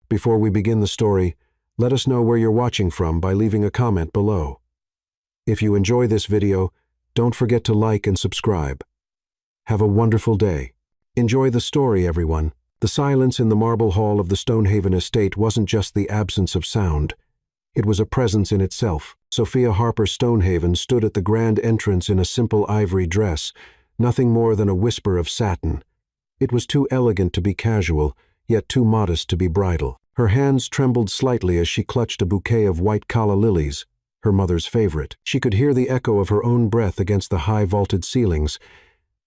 Before we begin the story, let us know where you're watching from by leaving a comment below. If you enjoy this video, don't forget to like and subscribe. Have a wonderful day. Enjoy the story, everyone. The silence in the marble hall of the Stonehaven estate wasn't just the absence of sound. It was a presence in itself. Sophia Harper Stonehaven stood at the grand entrance in a simple ivory dress, nothing more than a whisper of satin. It was too elegant to be casual, yet too modest to be bridal. Her hands trembled slightly as she clutched a bouquet of white calla lilies, her mother's favorite. She could hear the echo of her own breath against the high vaulted ceilings,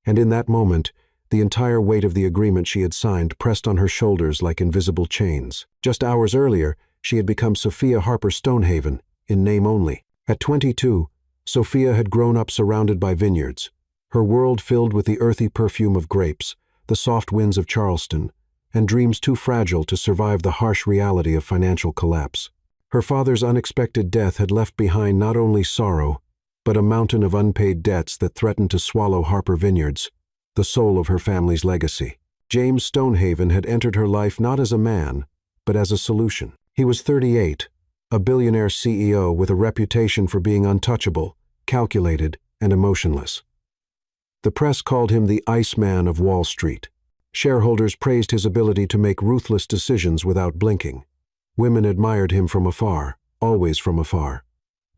and in that moment, the entire weight of the agreement she had signed pressed on her shoulders like invisible chains. Just hours earlier, she had become Sophia Harper Stonehaven, in name only. At 22, Sophia had grown up surrounded by vineyards, her world filled with the earthy perfume of grapes, the soft winds of Charleston, and dreams too fragile to survive the harsh reality of financial collapse. Her father's unexpected death had left behind not only sorrow, but a mountain of unpaid debts that threatened to swallow Harper Vineyards, the soul of her family's legacy. James Stonehaven had entered her life not as a man, but as a solution. He was 38, a billionaire CEO with a reputation for being untouchable, calculated, and emotionless. The press called him the Iceman of Wall Street. Shareholders praised his ability to make ruthless decisions without blinking. Women admired him from afar, always from afar.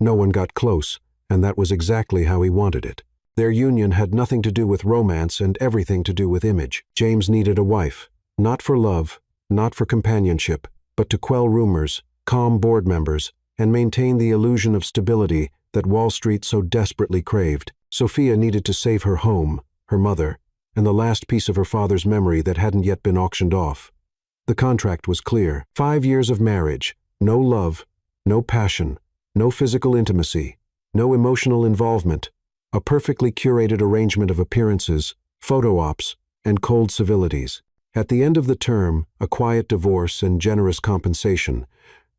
No one got close, and that was exactly how he wanted it. Their union had nothing to do with romance and everything to do with image. James needed a wife, not for love, not for companionship, but to quell rumors, calm board members, and maintain the illusion of stability that Wall Street so desperately craved. Sophia needed to save her home, her mother, and the last piece of her father's memory that hadn't yet been auctioned off. The contract was clear. 5 years of marriage, no love, no passion, no physical intimacy, no emotional involvement, a perfectly curated arrangement of appearances, photo ops, and cold civilities. At the end of the term, a quiet divorce and generous compensation.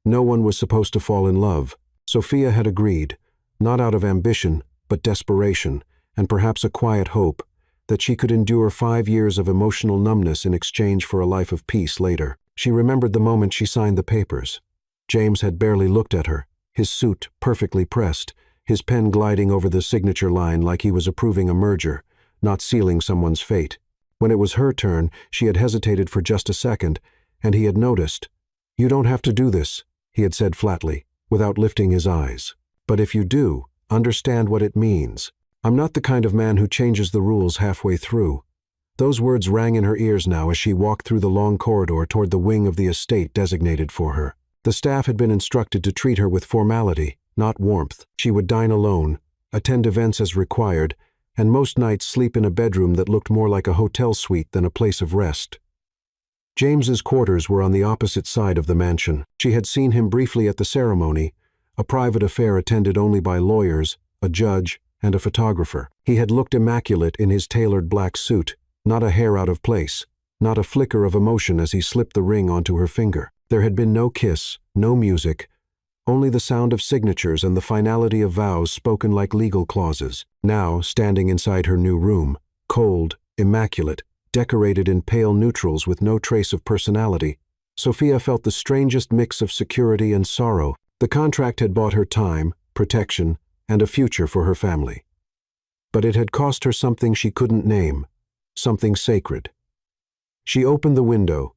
No one was supposed to fall in love. Sophia had agreed, not out of ambition, but desperation, and perhaps a quiet hope, that she could endure 5 years of emotional numbness in exchange for a life of peace later. She remembered the moment she signed the papers. James had barely looked at her, his suit perfectly pressed, his pen gliding over the signature line like he was approving a merger, not sealing someone's fate. When it was her turn, she had hesitated for just a second, and he had noticed. "You don't have to do this," he had said flatly, without lifting his eyes. "But if you do, understand what it means. I'm not the kind of man who changes the rules halfway through." Those words rang in her ears now as she walked through the long corridor toward the wing of the estate designated for her. The staff had been instructed to treat her with formality, not warmth. She would dine alone, attend events as required, and most nights sleep in a bedroom that looked more like a hotel suite than a place of rest. James's quarters were on the opposite side of the mansion. She had seen him briefly at the ceremony, a private affair attended only by lawyers, a judge, and a photographer. He had looked immaculate in his tailored black suit, not a hair out of place, not a flicker of emotion as he slipped the ring onto her finger. There had been no kiss, no music, only the sound of signatures and the finality of vows spoken like legal clauses. Now, standing inside her new room, cold, immaculate, decorated in pale neutrals with no trace of personality, Sophia felt the strangest mix of security and sorrow. The contract had bought her time, protection, and a future for her family. But it had cost her something she couldn't name, something sacred. She opened the window,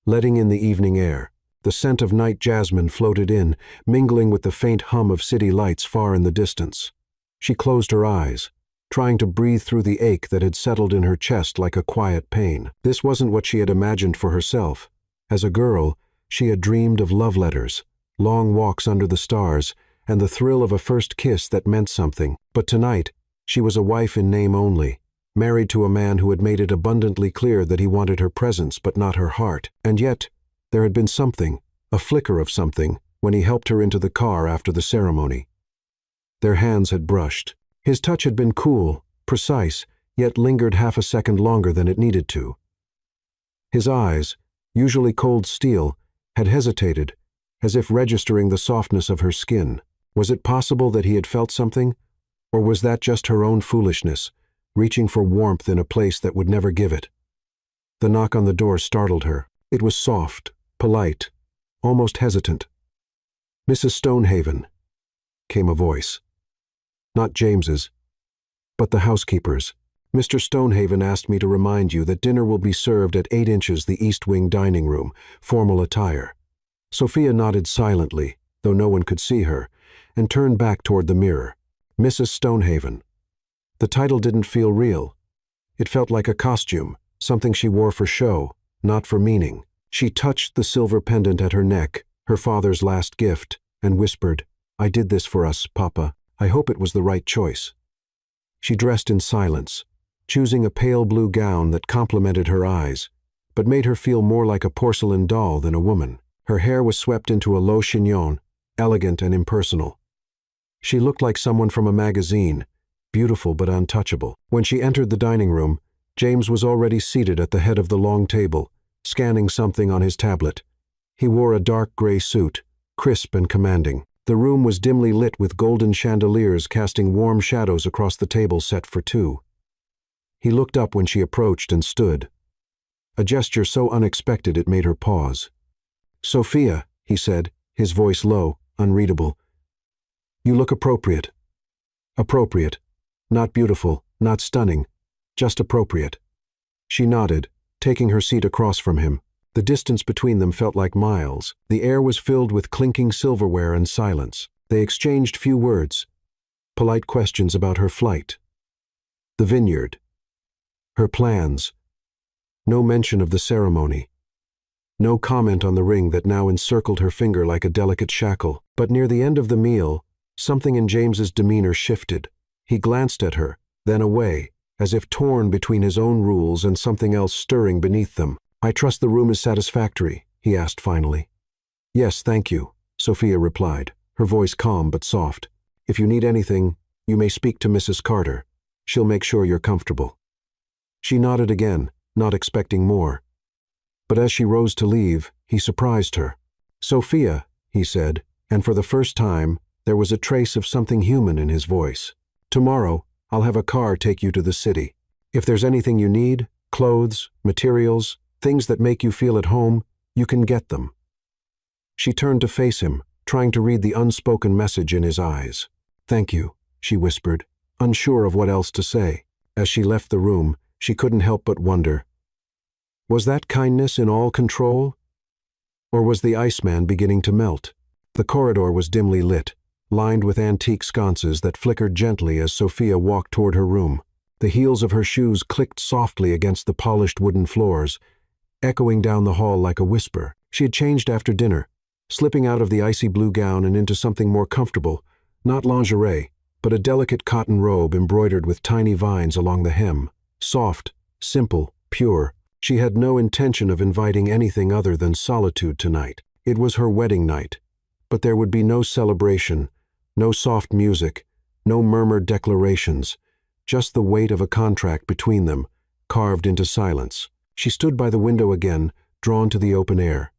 letting in the evening air. The scent of night jasmine floated in, mingling with the faint hum of city lights far in the distance. She closed her eyes, trying to breathe through the ache that had settled in her chest like a quiet pain. This wasn't what she had imagined for herself. As a girl, she had dreamed of love letters, long walks under the stars, and the thrill of a first kiss that meant something. But tonight, she was a wife in name only, married to a man who had made it abundantly clear that he wanted her presence but not her heart. And yet, there had been something, a flicker of something, when he helped her into the car after the ceremony. Their hands had brushed. His touch had been cool, precise, yet lingered half a second longer than it needed to. His eyes, usually cold steel, had hesitated, as if registering the softness of her skin. Was it possible that he had felt something, or was that just her own foolishness, reaching for warmth in a place that would never give it? The knock on the door startled her. It was soft, polite, almost hesitant. "Mrs. Stonehaven," came a voice. Not James's, but the housekeeper's. "Mr. Stonehaven asked me to remind you that dinner will be served at 8 inches the East Wing dining room, formal attire." Sophia nodded silently, though no one could see her, and turned back toward the mirror. Mrs. Stonehaven. The title didn't feel real. It felt like a costume, something she wore for show, not for meaning. She touched the silver pendant at her neck, her father's last gift, and whispered, "I did this for us, Papa. I hope it was the right choice." She dressed in silence, choosing a pale blue gown that complemented her eyes, but made her feel more like a porcelain doll than a woman. Her hair was swept into a low chignon, elegant and impersonal. She looked like someone from a magazine, beautiful but untouchable. When she entered the dining room, James was already seated at the head of the long table, scanning something on his tablet. He wore a dark gray suit, crisp and commanding. The room was dimly lit with golden chandeliers casting warm shadows across the table set for two. He looked up when she approached and stood. A gesture so unexpected it made her pause. "Sophia," he said, his voice low, unreadable. "You look appropriate." Appropriate. Not beautiful, not stunning, just appropriate. She nodded, taking her seat across from him. The distance between them felt like miles. The air was filled with clinking silverware and silence. They exchanged few words. Polite questions about her flight, the vineyard, her plans. No mention of the ceremony. No comment on the ring that now encircled her finger like a delicate shackle. But near the end of the meal, something in James's demeanor shifted. He glanced at her, then away, as if torn between his own rules and something else stirring beneath them. "I trust the room is satisfactory," he asked finally. "Yes, thank you," Sophia replied, her voice calm but soft. "If you need anything, you may speak to Mrs. Carter. She'll make sure you're comfortable." She nodded again, not expecting more. But as she rose to leave, he surprised her. "Sophia," he said, and for the first time, there was a trace of something human in his voice. "Tomorrow, I'll have a car take you to the city. If there's anything you need, clothes, materials, things that make you feel at home, you can get them." She turned to face him, trying to read the unspoken message in his eyes. "Thank you," she whispered, unsure of what else to say. As she left the room, she couldn't help but wonder, was that kindness in all control? Or was the Iceman beginning to melt? The corridor was dimly lit, lined with antique sconces that flickered gently as Sophia walked toward her room. The heels of her shoes clicked softly against the polished wooden floors, echoing down the hall like a whisper. She had changed after dinner, slipping out of the icy blue gown and into something more comfortable, not lingerie, but a delicate cotton robe embroidered with tiny vines along the hem. Soft, simple, pure. She had no intention of inviting anything other than solitude tonight. It was her wedding night, but there would be no celebration, no soft music, no murmured declarations, just the weight of a contract between them, carved into silence. She stood by the window again, drawn to the open air.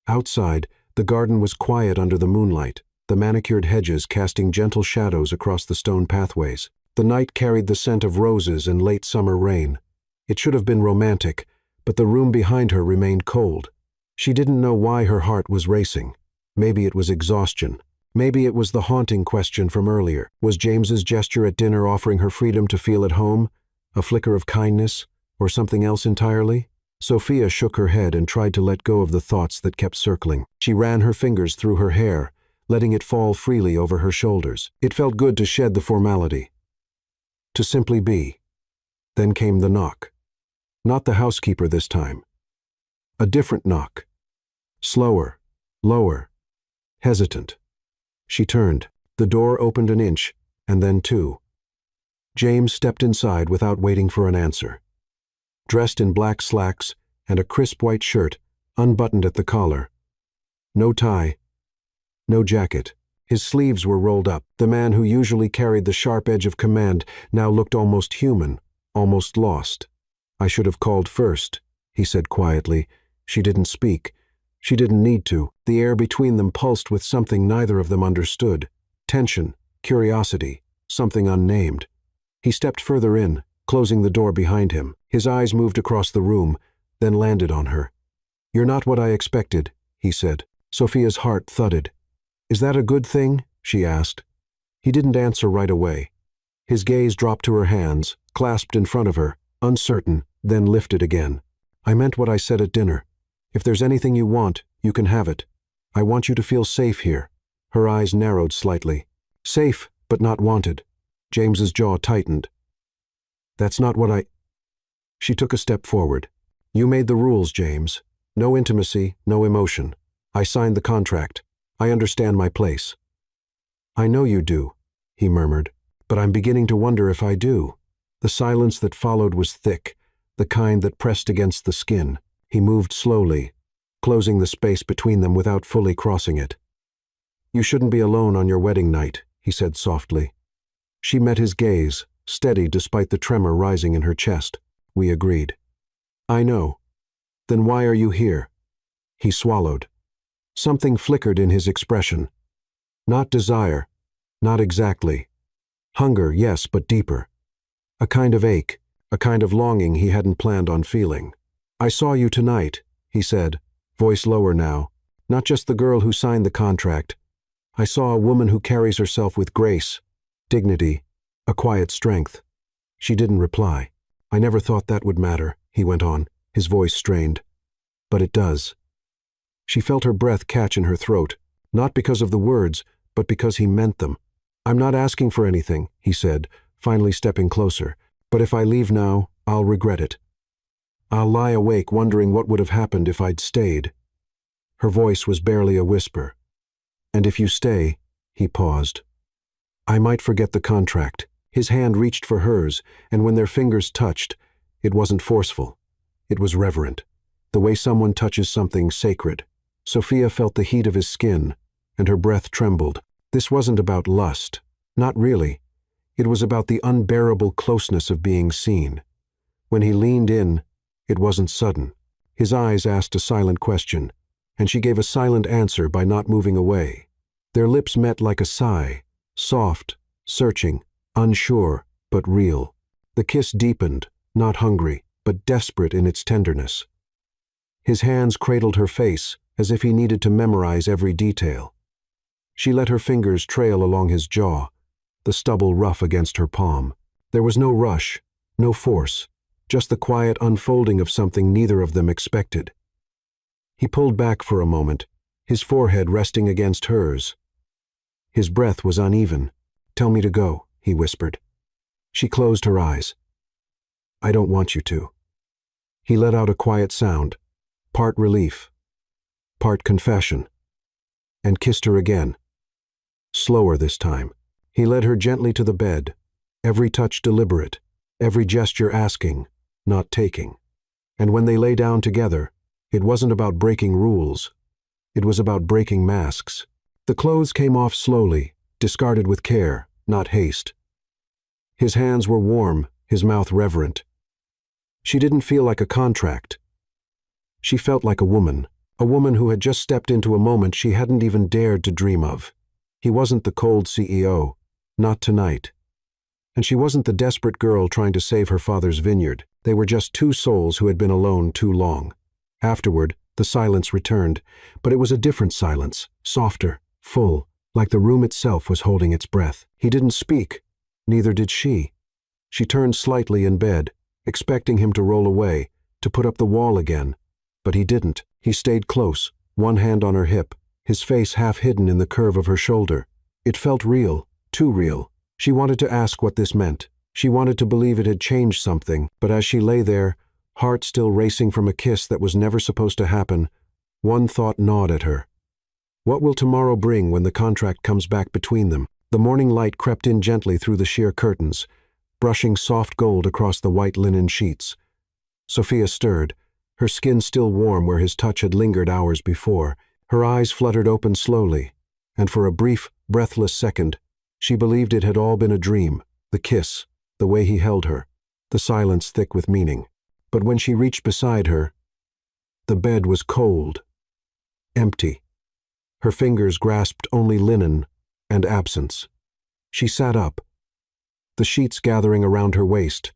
Outside, the garden was quiet under the moonlight, the manicured hedges casting gentle shadows across the stone pathways. The night carried the scent of roses and late summer rain. It should have been romantic, but the room behind her remained cold. She didn't know why her heart was racing. Maybe it was exhaustion. Maybe it was the haunting question from earlier. Was James's gesture at dinner offering her freedom to feel at home? A flicker of kindness? Or something else entirely? Sophia shook her head and tried to let go of the thoughts that kept circling. She ran her fingers through her hair, letting it fall freely over her shoulders. It felt good to shed the formality, to simply be. Then came the knock. Not the housekeeper this time. A different knock. Slower, lower, hesitant. She turned. The door opened an inch, and then two. James stepped inside without waiting for an answer. Dressed in black slacks and a crisp white shirt, unbuttoned at the collar. No tie, no jacket. His sleeves were rolled up. The man who usually carried the sharp edge of command now looked almost human, almost lost. "I should have called first," he said quietly. She didn't speak. She didn't need to. The air between them pulsed with something neither of them understood. Tension, curiosity, something unnamed. He stepped further in, closing the door behind him. His eyes moved across the room, then landed on her. "You're not what I expected," he said. Sophia's heart thudded. "Is that a good thing?" she asked. He didn't answer right away. His gaze dropped to her hands, clasped in front of her, uncertain, then lifted again. "I meant what I said at dinner. If there's anything you want, you can have it. I want you to feel safe here." Her eyes narrowed slightly. Safe, but not wanted. James's jaw tightened. "That's not what I—" She took a step forward. "You made the rules, James. No intimacy, no emotion. I signed the contract. I understand my place." "I know you do," he murmured, "but I'm beginning to wonder if I do." The silence that followed was thick, the kind that pressed against the skin. He moved slowly, closing the space between them without fully crossing it. "You shouldn't be alone on your wedding night," he said softly. She met his gaze, steady despite the tremor rising in her chest. "We agreed." "I know. Then why are you here?" He swallowed. Something flickered in his expression. Not desire. Not exactly. Hunger, yes, but deeper. A kind of ache, a kind of longing he hadn't planned on feeling. "I saw you tonight," he said, voice lower now. "Not just the girl who signed the contract. I saw a woman who carries herself with grace, dignity, a quiet strength." She didn't reply. "I never thought that would matter," he went on, his voice strained. "But it does." She felt her breath catch in her throat, not because of the words, but because he meant them. "I'm not asking for anything," he said, finally stepping closer. "But if I leave now, I'll regret it. I'll lie awake wondering what would have happened if I'd stayed." Her voice was barely a whisper. "And if you stay," he paused, "I might forget the contract." His hand reached for hers, and when their fingers touched, it wasn't forceful. It was reverent, the way someone touches something sacred. Sophia felt the heat of his skin, and her breath trembled. This wasn't about lust. Not really. It was about the unbearable closeness of being seen. When he leaned in, it wasn't sudden. His eyes asked a silent question, and she gave a silent answer by not moving away. Their lips met like a sigh, soft, searching, unsure, but real. The kiss deepened, not hungry, but desperate in its tenderness. His hands cradled her face, as if he needed to memorize every detail. She let her fingers trail along his jaw, the stubble rough against her palm. There was no rush, no force, just the quiet unfolding of something neither of them expected. He pulled back for a moment, his forehead resting against hers. His breath was uneven. "Tell me to go," he whispered. She closed her eyes. "I don't want you to." He let out a quiet sound, part relief, part confession, and kissed her again. Slower this time. He led her gently to the bed, every touch deliberate, every gesture asking, not taking. And when they lay down together, it wasn't about breaking rules. It was about breaking masks. The clothes came off slowly, discarded with care, not haste. His hands were warm, his mouth reverent. She didn't feel like a contract. She felt like a woman who had just stepped into a moment she hadn't even dared to dream of. He wasn't the cold CEO, not tonight. And she wasn't the desperate girl trying to save her father's vineyard. They were just two souls who had been alone too long. Afterward, the silence returned, but it was a different silence, softer, full, like the room itself was holding its breath. He didn't speak, neither did she. She turned slightly in bed, expecting him to roll away, to put up the wall again. But he didn't. He stayed close, one hand on her hip, his face half hidden in the curve of her shoulder. It felt real, too real. She wanted to ask what this meant. She wanted to believe it had changed something, but as she lay there, heart still racing from a kiss that was never supposed to happen, one thought gnawed at her. What will tomorrow bring when the contract comes back between them? The morning light crept in gently through the sheer curtains, brushing soft gold across the white linen sheets. Sophia stirred, her skin still warm where his touch had lingered hours before. Her eyes fluttered open slowly, and for a brief, breathless second, she believed it had all been a dream, the kiss, the way he held her, the silence thick with meaning. But when she reached beside her, the bed was cold, empty. Her fingers grasped only linen and absence. She sat up, the sheets gathering around her waist,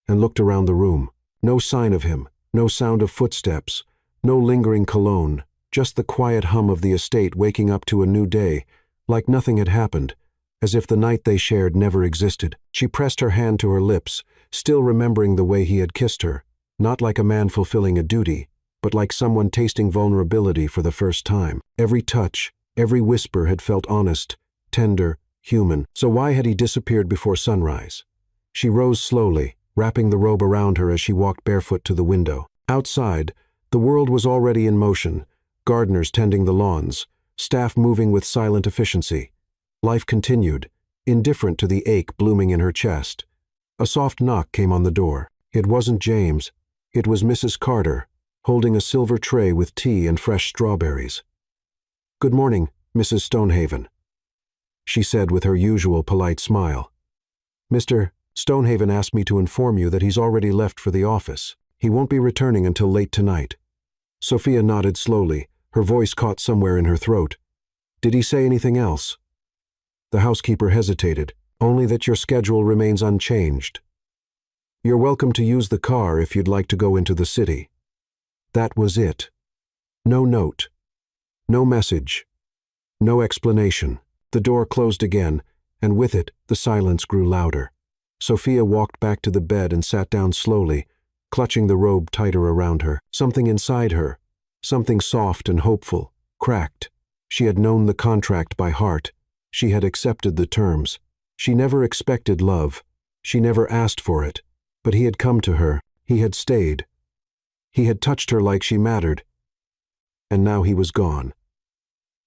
and looked around the room. No sign of him, no sound of footsteps, no lingering cologne, just the quiet hum of the estate waking up to a new day, like nothing had happened, as if the night they shared never existed. She pressed her hand to her lips, still remembering the way he had kissed her, not like a man fulfilling a duty, but like someone tasting vulnerability for the first time. Every touch, every whisper had felt honest, tender, human. So why had he disappeared before sunrise? She rose slowly, wrapping the robe around her as she walked barefoot to the window. Outside, the world was already in motion, gardeners tending the lawns, staff moving with silent efficiency. Life continued, indifferent to the ache blooming in her chest. A soft knock came on the door. It wasn't James. It was Mrs. Carter, holding a silver tray with tea and fresh strawberries. "Good morning, Mrs. Stonehaven," she said with her usual polite smile. "Mr. Stonehaven asked me to inform you that he's already left for the office. He won't be returning until late tonight." Sophia nodded slowly, her voice caught somewhere in her throat. "Did he say anything else?" The housekeeper hesitated. "Only that your schedule remains unchanged. You're welcome to use the car if you'd like to go into the city." That was it. No note. No message. No explanation. The door closed again, and with it, the silence grew louder. Sophia walked back to the bed and sat down slowly, clutching the robe tighter around her. Something inside her, something soft and hopeful, cracked. She had known the contract by heart. She had accepted the terms. She never expected love. She never asked for it. But he had come to her. He had stayed. He had touched her like she mattered. And now he was gone.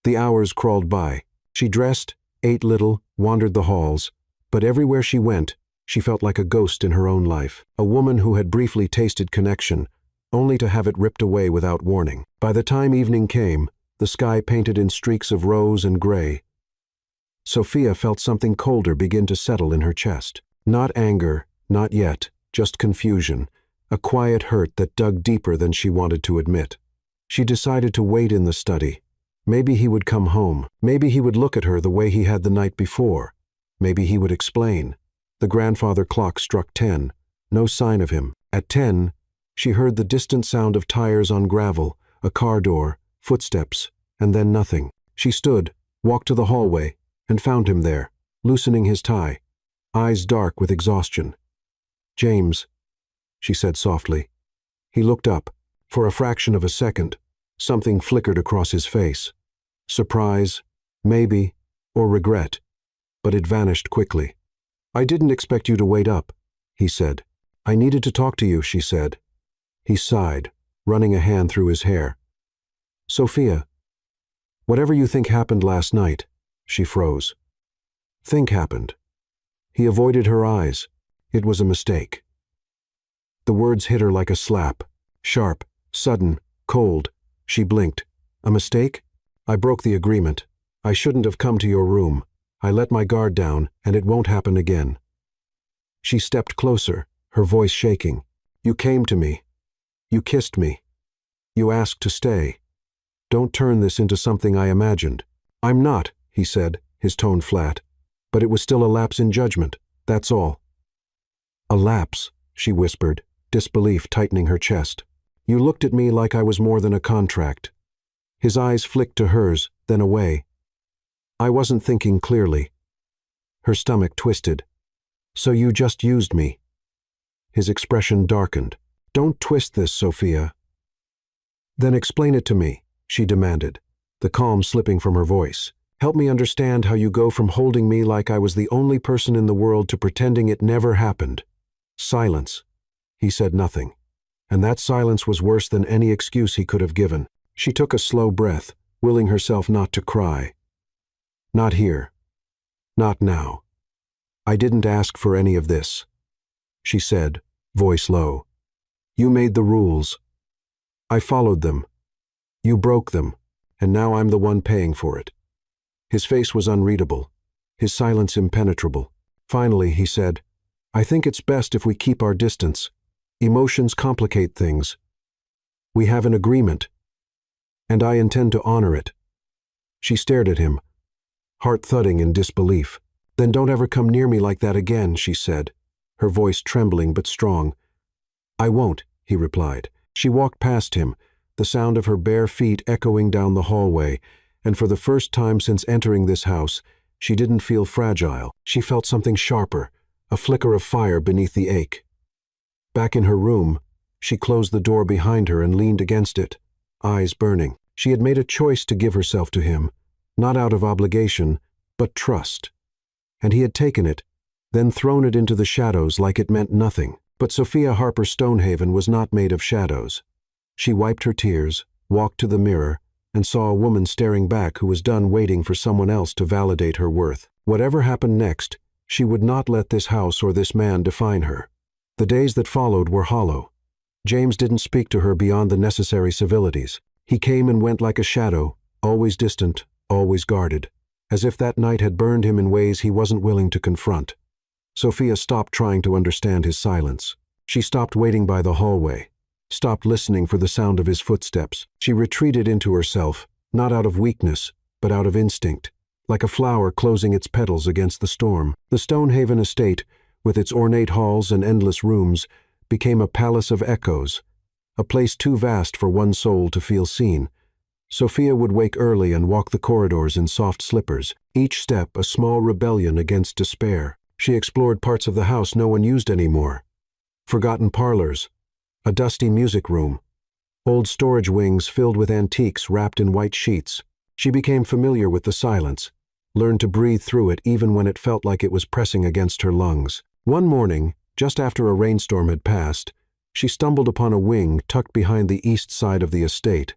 The hours crawled by. She dressed, ate little, wandered the halls, but everywhere she went, she felt like a ghost in her own life, a woman who had briefly tasted connection, only to have it ripped away without warning. By the time evening came, the sky painted in streaks of rose and gray. Sophia felt something colder begin to settle in her chest. Not anger, not yet, just confusion, a quiet hurt that dug deeper than she wanted to admit. She decided to wait in the study. Maybe he would come home. Maybe he would look at her the way he had the night before. Maybe he would explain. The grandfather clock struck 10. No sign of him. At 10, she heard the distant sound of tires on gravel, a car door, footsteps, and then nothing. She stood, walked to the hallway, and found him there, loosening his tie, eyes dark with exhaustion. "James," she said softly. He looked up. For a fraction of a second, something flickered across his face. Surprise, maybe, or regret, but it vanished quickly. "I didn't expect you to wait up," he said. "I needed to talk to you," she said. He sighed, running a hand through his hair. "Sophia, whatever you think happened last night," she froze. "Think happened." He avoided her eyes. It was a mistake. The words hit her like a slap, sharp, sudden, cold. She blinked. "A mistake? I broke the agreement. I shouldn't have come to your room. I let my guard down, and it won't happen again." She stepped closer, her voice shaking. "You came to me. You kissed me. You asked to stay. Don't turn this into something I imagined." "I'm not," he said, his tone flat. "But it was still a lapse in judgment, that's all." "A lapse," she whispered, disbelief tightening her chest. "You looked at me like I was more than a contract." His eyes flicked to hers, then away. "I wasn't thinking clearly." Her stomach twisted. "So you just used me." His expression darkened. "Don't twist this, Sophia." "Then explain it to me," she demanded, the calm slipping from her voice. "Help me understand how you go from holding me like I was the only person in the world to pretending it never happened." Silence. He said nothing, and that silence was worse than any excuse he could have given. She took a slow breath, willing herself not to cry. "Not here. Not now. I didn't ask for any of this," she said, voice low. "You made the rules. I followed them. You broke them, and now I'm the one paying for it." His face was unreadable, his silence impenetrable. Finally, he said, "I think it's best if we keep our distance. Emotions complicate things. We have an agreement, and I intend to honor it." She stared at him, heart thudding in disbelief. "Then don't ever come near me like that again," she said, her voice trembling but strong. "I won't," he replied. She walked past him, the sound of her bare feet echoing down the hallway, and for the first time since entering this house, she didn't feel fragile. She felt something sharper, a flicker of fire beneath the ache. Back in her room, she closed the door behind her and leaned against it, eyes burning. She had made a choice to give herself to him, not out of obligation, but trust. And he had taken it, then thrown it into the shadows like it meant nothing. But Sophia Harper Stonehaven was not made of shadows. She wiped her tears, walked to the mirror, and saw a woman staring back who was done waiting for someone else to validate her worth. Whatever happened next, she would not let this house or this man define her. The days that followed were hollow. James didn't speak to her beyond the necessary civilities. He came and went like a shadow, always distant, always guarded, as if that night had burned him in ways he wasn't willing to confront. Sophia stopped trying to understand his silence. She stopped waiting by the hallway, stopped listening for the sound of his footsteps. She retreated into herself, not out of weakness, but out of instinct, like a flower closing its petals against the storm. The Stonehaven estate, with its ornate halls and endless rooms, became a palace of echoes, a place too vast for one soul to feel seen. Sophia would wake early and walk the corridors in soft slippers, each step a small rebellion against despair. She explored parts of the house no one used anymore. Forgotten parlors, a dusty music room, old storage wings filled with antiques wrapped in white sheets. She became familiar with the silence, learned to breathe through it even when it felt like it was pressing against her lungs. One morning, just after a rainstorm had passed, she stumbled upon a wing tucked behind the east side of the estate,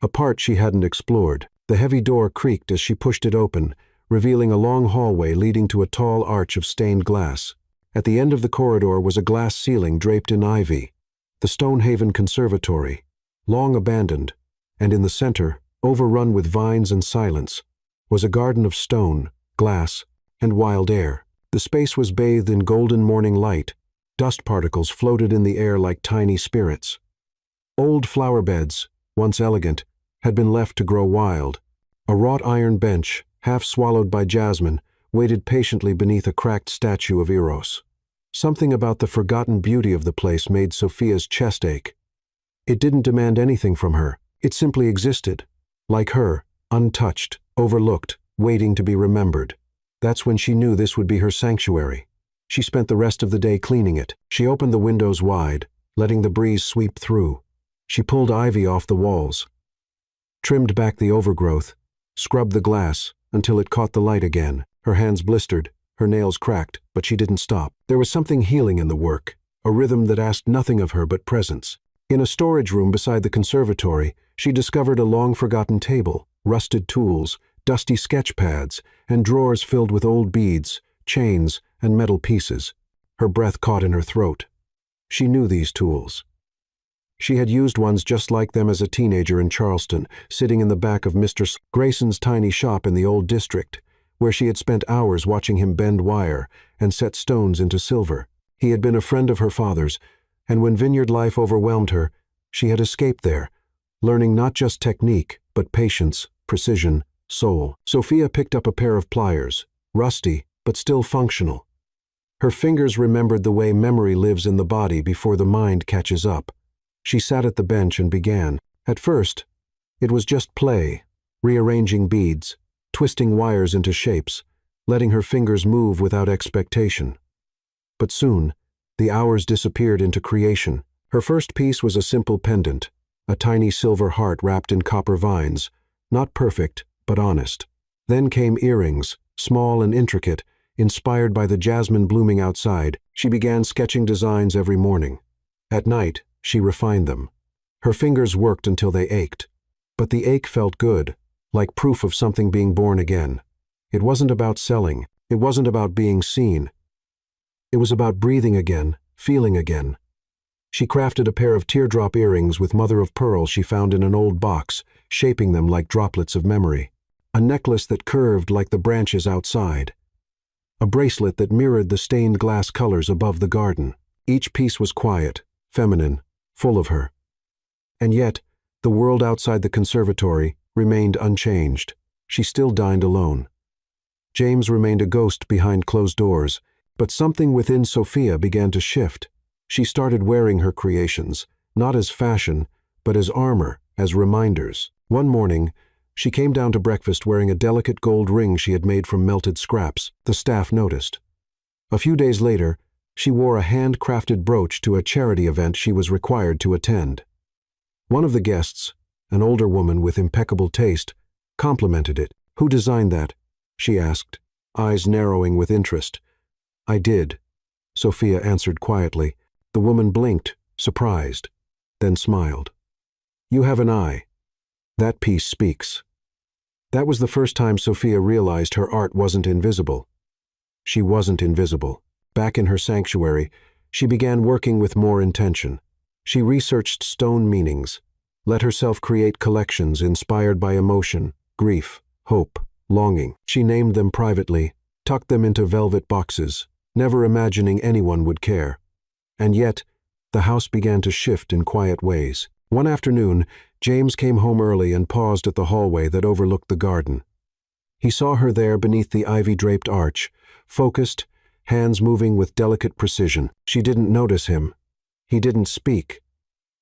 a part she hadn't explored. The heavy door creaked as she pushed it open, revealing a long hallway leading to a tall arch of stained glass. At the end of the corridor was a glass ceiling draped in ivy, the Stonehaven Conservatory, long abandoned, and in the center, overrun with vines and silence, was a garden of stone, glass, and wild air. The space was bathed in golden morning light. Dust particles floated in the air like tiny spirits. Old flower beds, once elegant, had been left to grow wild. A wrought iron bench, half swallowed by jasmine, waited patiently beneath a cracked statue of Eros. Something about the forgotten beauty of the place made Sophia's chest ache. It didn't demand anything from her. It simply existed, like her, untouched, overlooked, waiting to be remembered. That's when she knew this would be her sanctuary. She spent the rest of the day cleaning it. She opened the windows wide, letting the breeze sweep through. She pulled ivy off the walls, trimmed back the overgrowth, scrubbed the glass until it caught the light again. Her hands blistered, her nails cracked, but she didn't stop. There was something healing in the work, a rhythm that asked nothing of her but presence. In a storage room beside the conservatory, she discovered a long-forgotten table, rusted tools, dusty sketch pads, and drawers filled with old beads, chains, and metal pieces. Her breath caught in her throat. She knew these tools. She had used ones just like them as a teenager in Charleston, sitting in the back of Mr. Grayson's tiny shop in the old district, where she had spent hours watching him bend wire and set stones into silver. He had been a friend of her father's, and when vineyard life overwhelmed her, she had escaped there, learning not just technique, but patience, precision, soul. Sophia picked up a pair of pliers, rusty, but still functional. Her fingers remembered the way memory lives in the body before the mind catches up. She sat at the bench and began. At first, it was just play, rearranging beads, twisting wires into shapes, letting her fingers move without expectation. But soon, the hours disappeared into creation. Her first piece was a simple pendant, a tiny silver heart wrapped in copper vines, not perfect, but honest. Then came earrings, small and intricate, inspired by the jasmine blooming outside. She began sketching designs every morning. At night, she refined them. Her fingers worked until they ached. But the ache felt good, like proof of something being born again. It wasn't about selling. It wasn't about being seen. It was about breathing again, feeling again. She crafted a pair of teardrop earrings with mother-of-pearl she found in an old box, shaping them like droplets of memory. A necklace that curved like the branches outside. A bracelet that mirrored the stained glass colors above the garden. Each piece was quiet, feminine, full of her. And yet, the world outside the conservatory remained unchanged. She still dined alone. James remained a ghost behind closed doors, but something within Sophia began to shift. She started wearing her creations, not as fashion, but as armor, as reminders. One morning, she came down to breakfast wearing a delicate gold ring she had made from melted scraps. The staff noticed. A few days later, she wore a hand-crafted brooch to a charity event she was required to attend. One of the guests, an older woman with impeccable taste, complimented it. "Who designed that?" she asked, eyes narrowing with interest. "I did," Sophia answered quietly. The woman blinked, surprised, then smiled. "You have an eye. That piece speaks." That was the first time Sophia realized her art wasn't invisible. She wasn't invisible. Back in her sanctuary, she began working with more intention. She researched stone meanings, let herself create collections inspired by emotion, grief, hope, longing. She named them privately, tucked them into velvet boxes, never imagining anyone would care. And yet, the house began to shift in quiet ways. One afternoon, James came home early and paused at the hallway that overlooked the garden. He saw her there beneath the ivy-draped arch, focused, hands moving with delicate precision. She didn't notice him. He didn't speak.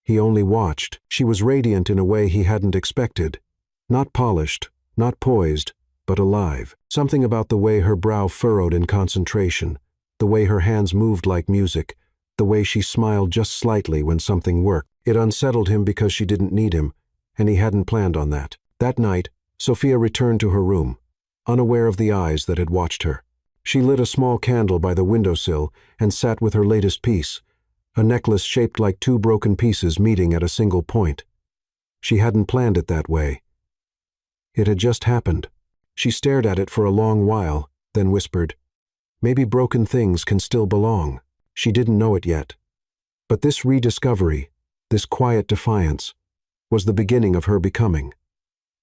He only watched. She was radiant in a way he hadn't expected. Not polished, not poised, but alive. Something about the way her brow furrowed in concentration, the way her hands moved like music, the way she smiled just slightly when something worked. It unsettled him because she didn't need him, and he hadn't planned on that. That night, Sophia returned to her room, unaware of the eyes that had watched her. She lit a small candle by the windowsill and sat with her latest piece, a necklace shaped like two broken pieces meeting at a single point. She hadn't planned it that way. It had just happened. She stared at it for a long while, then whispered, "Maybe broken things can still belong." She didn't know it yet. But this rediscovery, this quiet defiance, was the beginning of her becoming.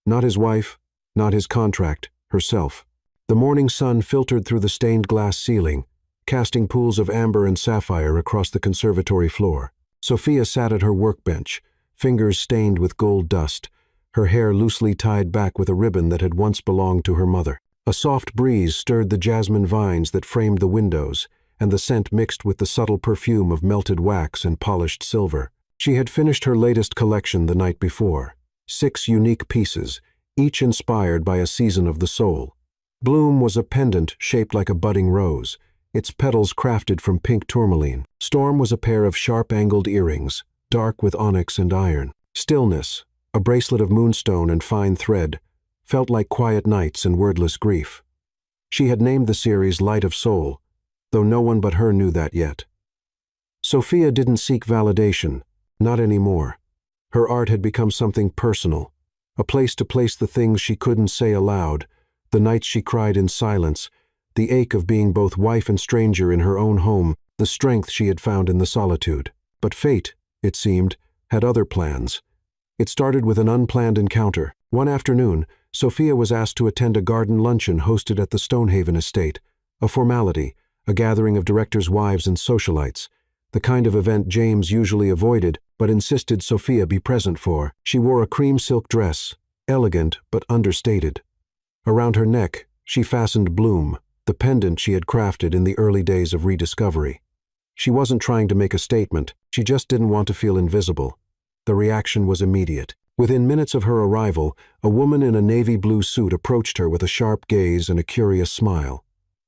Not his wife, not his contract, herself. The morning sun filtered through the stained glass ceiling, casting pools of amber and sapphire across the conservatory floor. Sophia sat at her workbench, fingers stained with gold dust, her hair loosely tied back with a ribbon that had once belonged to her mother. A soft breeze stirred the jasmine vines that framed the windows, and the scent mixed with the subtle perfume of melted wax and polished silver. She had finished her latest collection the night before, 6 unique pieces, each inspired by a season of the soul. Bloom was a pendant shaped like a budding rose, its petals crafted from pink tourmaline. Storm was a pair of sharp-angled earrings, dark with onyx and iron. Stillness, a bracelet of moonstone and fine thread, felt like quiet nights and wordless grief. She had named the series Light of Soul, though no one but her knew that yet. Sophia didn't seek validation, not anymore. Her art had become something personal, a place to place the things she couldn't say aloud, the nights she cried in silence, the ache of being both wife and stranger in her own home, the strength she had found in the solitude. But fate, it seemed, had other plans. It started with an unplanned encounter. One afternoon, Sophia was asked to attend a garden luncheon hosted at the Stonehaven estate, a formality, a gathering of directors' wives and socialites, the kind of event James usually avoided but insisted Sophia be present for. She wore a cream silk dress, elegant but understated. Around her neck, she fastened Bloom, the pendant she had crafted in the early days of rediscovery. She wasn't trying to make a statement, she just didn't want to feel invisible. The reaction was immediate. Within minutes of her arrival, a woman in a navy blue suit approached her with a sharp gaze and a curious smile.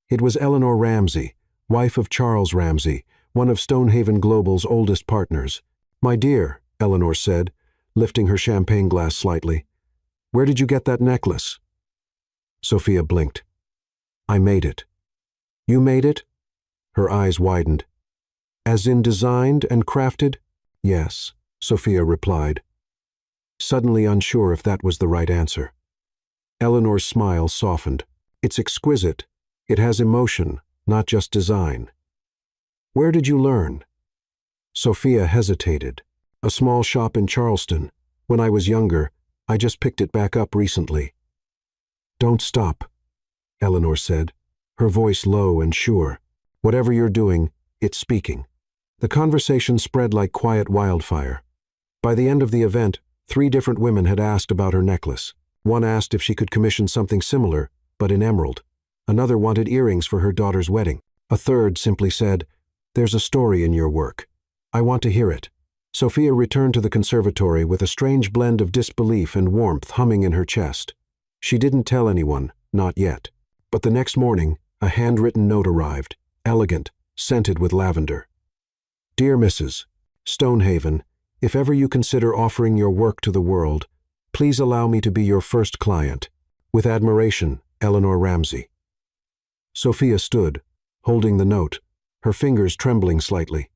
It was Eleanor Ramsey, wife of Charles Ramsey, one of Stonehaven Global's oldest partners. "My dear," Eleanor said, lifting her champagne glass slightly, "where did you get that necklace?" Sophia blinked. "I made it." "You made it?" Her eyes widened. "As in designed and crafted?" "Yes," Sophia replied, suddenly unsure if that was the right answer. Eleanor's smile softened. "It's exquisite. It has emotion, not just design." "Where did you learn?" Sophia hesitated. "A small shop in Charleston. When I was younger, I just picked it back up recently." "Don't stop," Eleanor said, her voice low and sure. "Whatever you're doing, it's speaking." The conversation spread like quiet wildfire. By the end of the event, 3 different women had asked about her necklace. One asked if she could commission something similar, but in emerald. Another wanted earrings for her daughter's wedding. A third simply said, "There's a story in your work. I want to hear it." Sophia returned to the conservatory with a strange blend of disbelief and warmth humming in her chest. She didn't tell anyone, not yet. But the next morning, a handwritten note arrived, elegant, scented with lavender. Dear Mrs. Stonehaven, if ever you consider offering your work to the world, please allow me to be your first client. With admiration, Eleanor Ramsay. Sophia stood, holding the note, her fingers trembling slightly.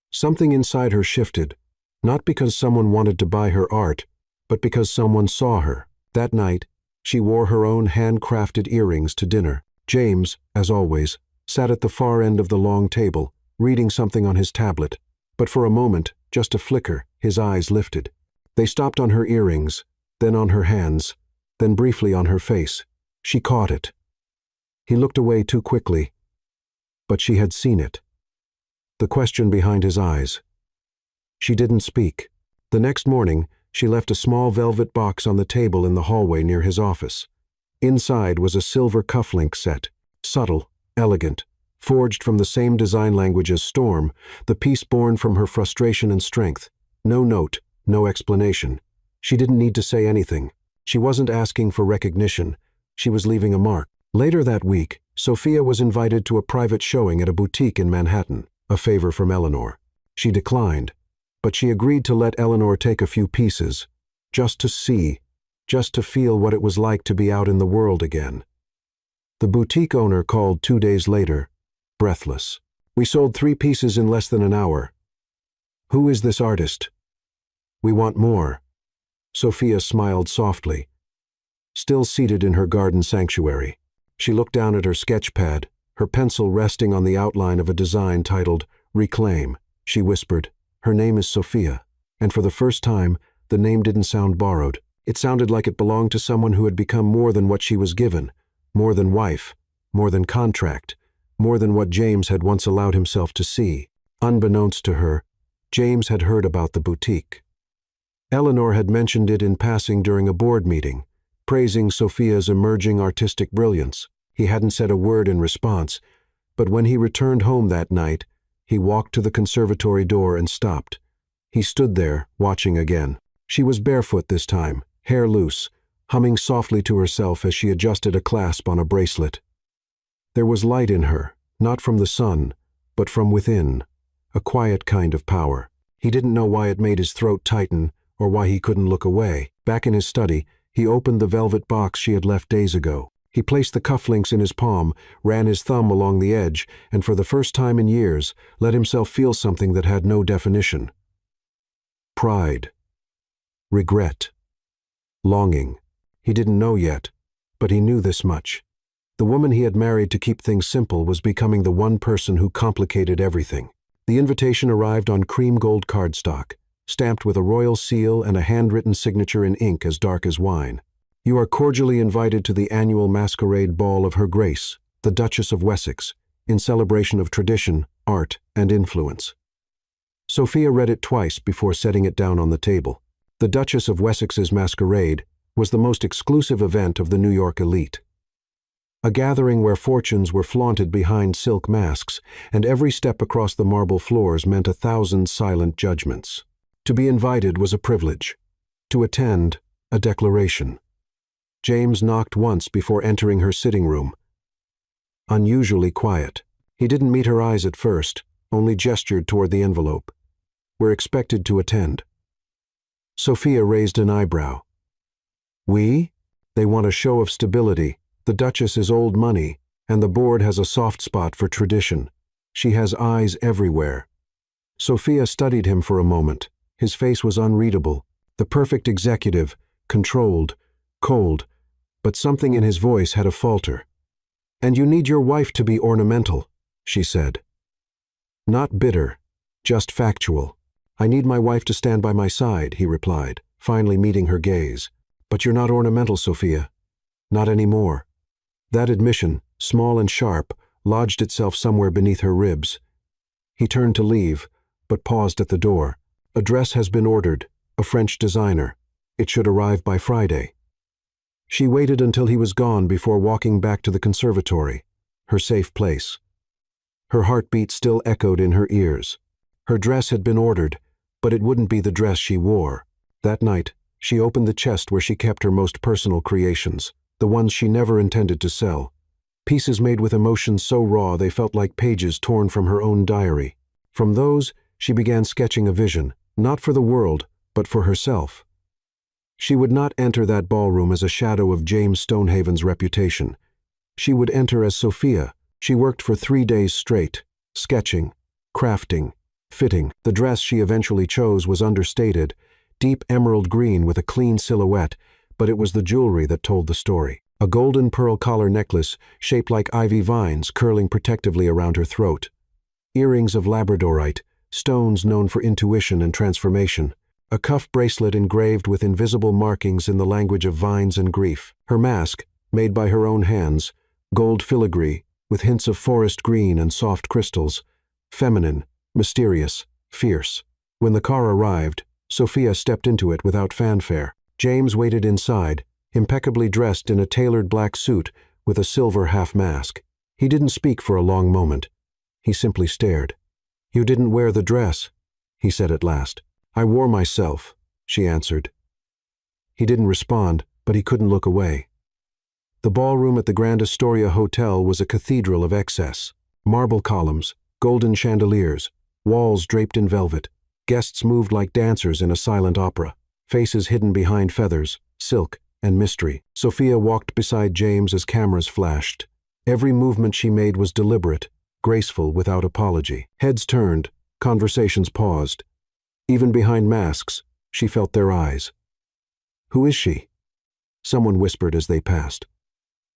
Something inside her shifted, not because someone wanted to buy her art, but because someone saw her. That night, she wore her own handcrafted earrings to dinner. James, as always, sat at the far end of the long table, reading something on his tablet. But for a moment, just a flicker, his eyes lifted. They stopped on her earrings, then on her hands, then briefly on her face. She caught it. He looked away too quickly, but she had seen it. The question behind his eyes. She didn't speak. The next morning, she left a small velvet box on the table in the hallway near his office. Inside was a silver cufflink set, subtle, elegant, forged from the same design language as Storm, the piece born from her frustration and strength. No note, no explanation. She didn't need to say anything. She wasn't asking for recognition. She was leaving a mark. Later that week, Sophia was invited to a private showing at a boutique in Manhattan, a favor from Eleanor. She declined, but she agreed to let Eleanor take a few pieces, just to see, just to feel what it was like to be out in the world again. The boutique owner called 2 days later, breathless. We sold 3 pieces in less than an hour. Who is this artist? We want more. Sophia smiled softly, still seated in her garden sanctuary. She looked down at her sketch pad, her pencil resting on the outline of a design titled Reclaim. She whispered, "Her name is Sophia." And for the first time, the name didn't sound borrowed. It sounded like it belonged to someone who had become more than what she was given, more than wife, more than contract, more than what James had once allowed himself to see. Unbeknownst to her, James had heard about the boutique. Eleanor had mentioned it in passing during a board meeting, praising Sophia's emerging artistic brilliance. He hadn't said a word in response, but when he returned home that night, he walked to the conservatory door and stopped. He stood there, watching again. She was barefoot this time, hair loose, humming softly to herself as she adjusted a clasp on a bracelet. There was light in her, not from the sun, but from within, a quiet kind of power. He didn't know why it made his throat tighten or why he couldn't look away. Back in his study, he opened the velvet box she had left days ago. He placed the cufflinks in his palm, ran his thumb along the edge, and for the first time in years, let himself feel something that had no definition. Pride. Regret. Longing. He didn't know yet, but he knew this much. The woman he had married to keep things simple was becoming the one person who complicated everything. The invitation arrived on cream gold cardstock, stamped with a royal seal and a handwritten signature in ink as dark as wine. You are cordially invited to the annual masquerade ball of Her Grace, the Duchess of Wessex, in celebration of tradition, art, and influence. Sophia read it twice before setting it down on the table. The Duchess of Wessex's masquerade was the most exclusive event of the New York elite. A gathering where fortunes were flaunted behind silk masks, and every step across the marble floors meant 1,000 silent judgments. To be invited was a privilege. To attend, a declaration. James knocked once before entering her sitting room. Unusually quiet. He didn't meet her eyes at first, only gestured toward the envelope. We're expected to attend. Sophia raised an eyebrow. We? They want a show of stability. The Duchess is old money, and the board has a soft spot for tradition. She has eyes everywhere. Sophia studied him for a moment. His face was unreadable, the perfect executive, controlled, cold, but something in his voice had a falter. "And you need your wife to be ornamental," she said. Not bitter, just factual. "I need my wife to stand by my side," he replied, finally meeting her gaze. "But you're not ornamental, Sophia. Not anymore." That admission, small and sharp, lodged itself somewhere beneath her ribs. He turned to leave, but paused at the door. "A dress has been ordered, a French designer. It should arrive by Friday." She waited until he was gone before walking back to the conservatory, her safe place. Her heartbeat still echoed in her ears. Her dress had been ordered, But it wouldn't be the dress she wore. That night, she opened the chest where she kept her most personal creations, the ones she never intended to sell. Pieces made with emotions so raw they felt like pages torn from her own diary. From those, she began sketching a vision, not for the world, but for herself. She would not enter that ballroom as a shadow of James Stonehaven's reputation. She would enter as Sophia. She worked for 3 days straight, sketching, crafting, fitting. The dress she eventually chose was understated, deep emerald green with a clean silhouette, but it was the jewelry that told the story. A golden pearl collar necklace shaped like ivy vines curling protectively around her throat. Earrings of labradorite, stones known for intuition and transformation. A cuff bracelet engraved with invisible markings in the language of vines and grief. Her mask, made by her own hands, gold filigree, with hints of forest green and soft crystals. Feminine, mysterious, fierce. When the car arrived, Sophia stepped into it without fanfare. James waited inside, impeccably dressed in a tailored black suit with a silver half-mask. He didn't speak for a long moment. He simply stared. "You didn't wear the dress," he said at last. "I wore myself," she answered. He didn't respond, but he couldn't look away. The ballroom at the Grand Astoria Hotel was a cathedral of excess. Marble columns, golden chandeliers, walls draped in velvet. Guests moved like dancers in a silent opera, faces hidden behind feathers, silk, and mystery. Sophia walked beside James as cameras flashed. Every movement she made was deliberate, graceful without apology. Heads turned, conversations paused. Even behind masks, she felt their eyes. "Who is she?" Someone whispered as they passed.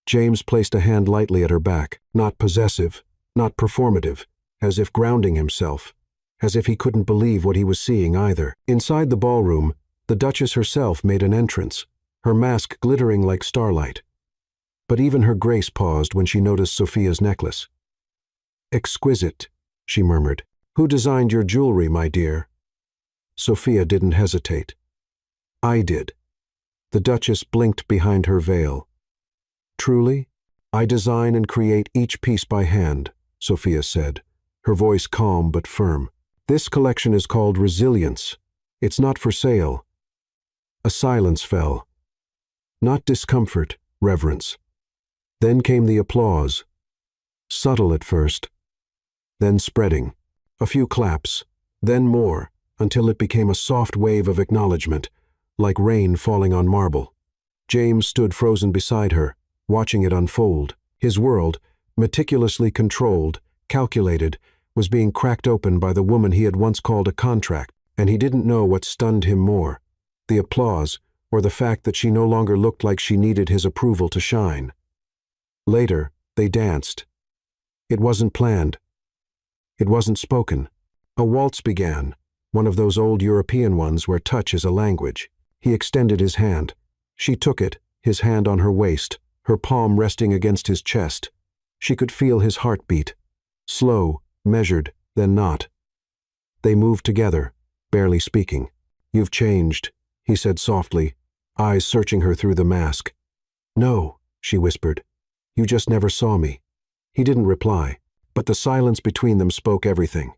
James placed a hand lightly at her back, not possessive, not performative, as if grounding himself, as if he couldn't believe what he was seeing either. Inside the ballroom, the Duchess herself made an entrance, her mask glittering like starlight. But even her grace paused when she noticed Sophia's necklace. "Exquisite," she murmured. "Who designed your jewelry, my dear?" Sophia didn't hesitate. "I did." The Duchess blinked behind her veil. "Truly? I design and create each piece by hand," Sophia said, her voice calm but firm. "This collection is called Resilience. It's not for sale." A silence fell. Not discomfort, reverence. Then came the applause. Subtle at first, then spreading. A few claps, then more, until it became a soft wave of acknowledgement, like rain falling on marble. James stood frozen beside her, watching it unfold. His world, meticulously controlled, calculated, was being cracked open by the woman he had once called a contract, and he didn't know what stunned him more, the applause or the fact that she no longer looked like she needed his approval to shine. Later, they danced. It wasn't planned. It wasn't spoken. A waltz began, one of those old European ones where touch is a language. He extended his hand. She took it, his hand on her waist, her palm resting against his chest. She could feel his heartbeat. Slow, measured, then not. They moved together, barely speaking. "You've changed," he said softly, eyes searching her through the mask. "No," she whispered. "You just never saw me." He didn't reply, but the silence between them spoke everything.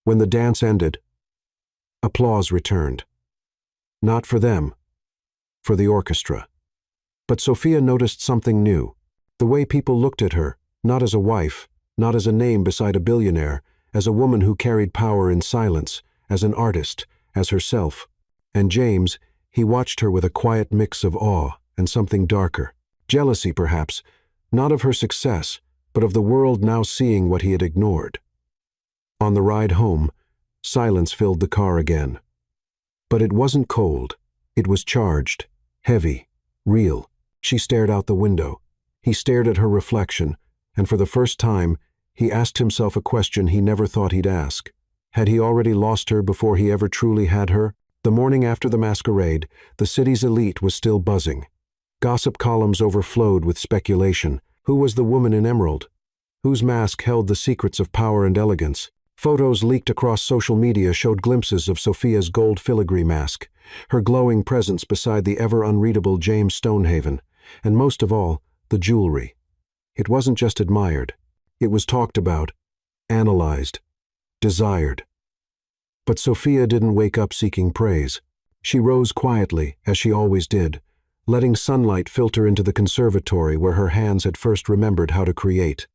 When the dance ended, applause returned. Not for them, for the orchestra. But Sophia noticed something new. The way people looked at her, not as a wife, not as a name beside a billionaire, as a woman who carried power in silence, as an artist, as herself. And James, he watched her with a quiet mix of awe and something darker. Jealousy, perhaps, not of her success, but of the world now seeing what he had ignored. On the ride home, silence filled the car again. But it wasn't cold. It was charged, heavy, real. She stared out the window. He stared at her reflection, and for the first time, he asked himself a question he never thought he'd ask. Had he already lost her before he ever truly had her? The morning after the masquerade, the city's elite was still buzzing. Gossip columns overflowed with speculation. Who was the woman in emerald? Whose mask held the secrets of power and elegance? Photos leaked across social media showed glimpses of Sophia's gold filigree mask, her glowing presence beside the ever-unreadable James Stonehaven, and most of all, the jewelry. It wasn't just admired. It was talked about, analyzed, desired. But Sophia didn't wake up seeking praise. She rose quietly, as she always did, letting sunlight filter into the conservatory where her hands had first remembered how to create.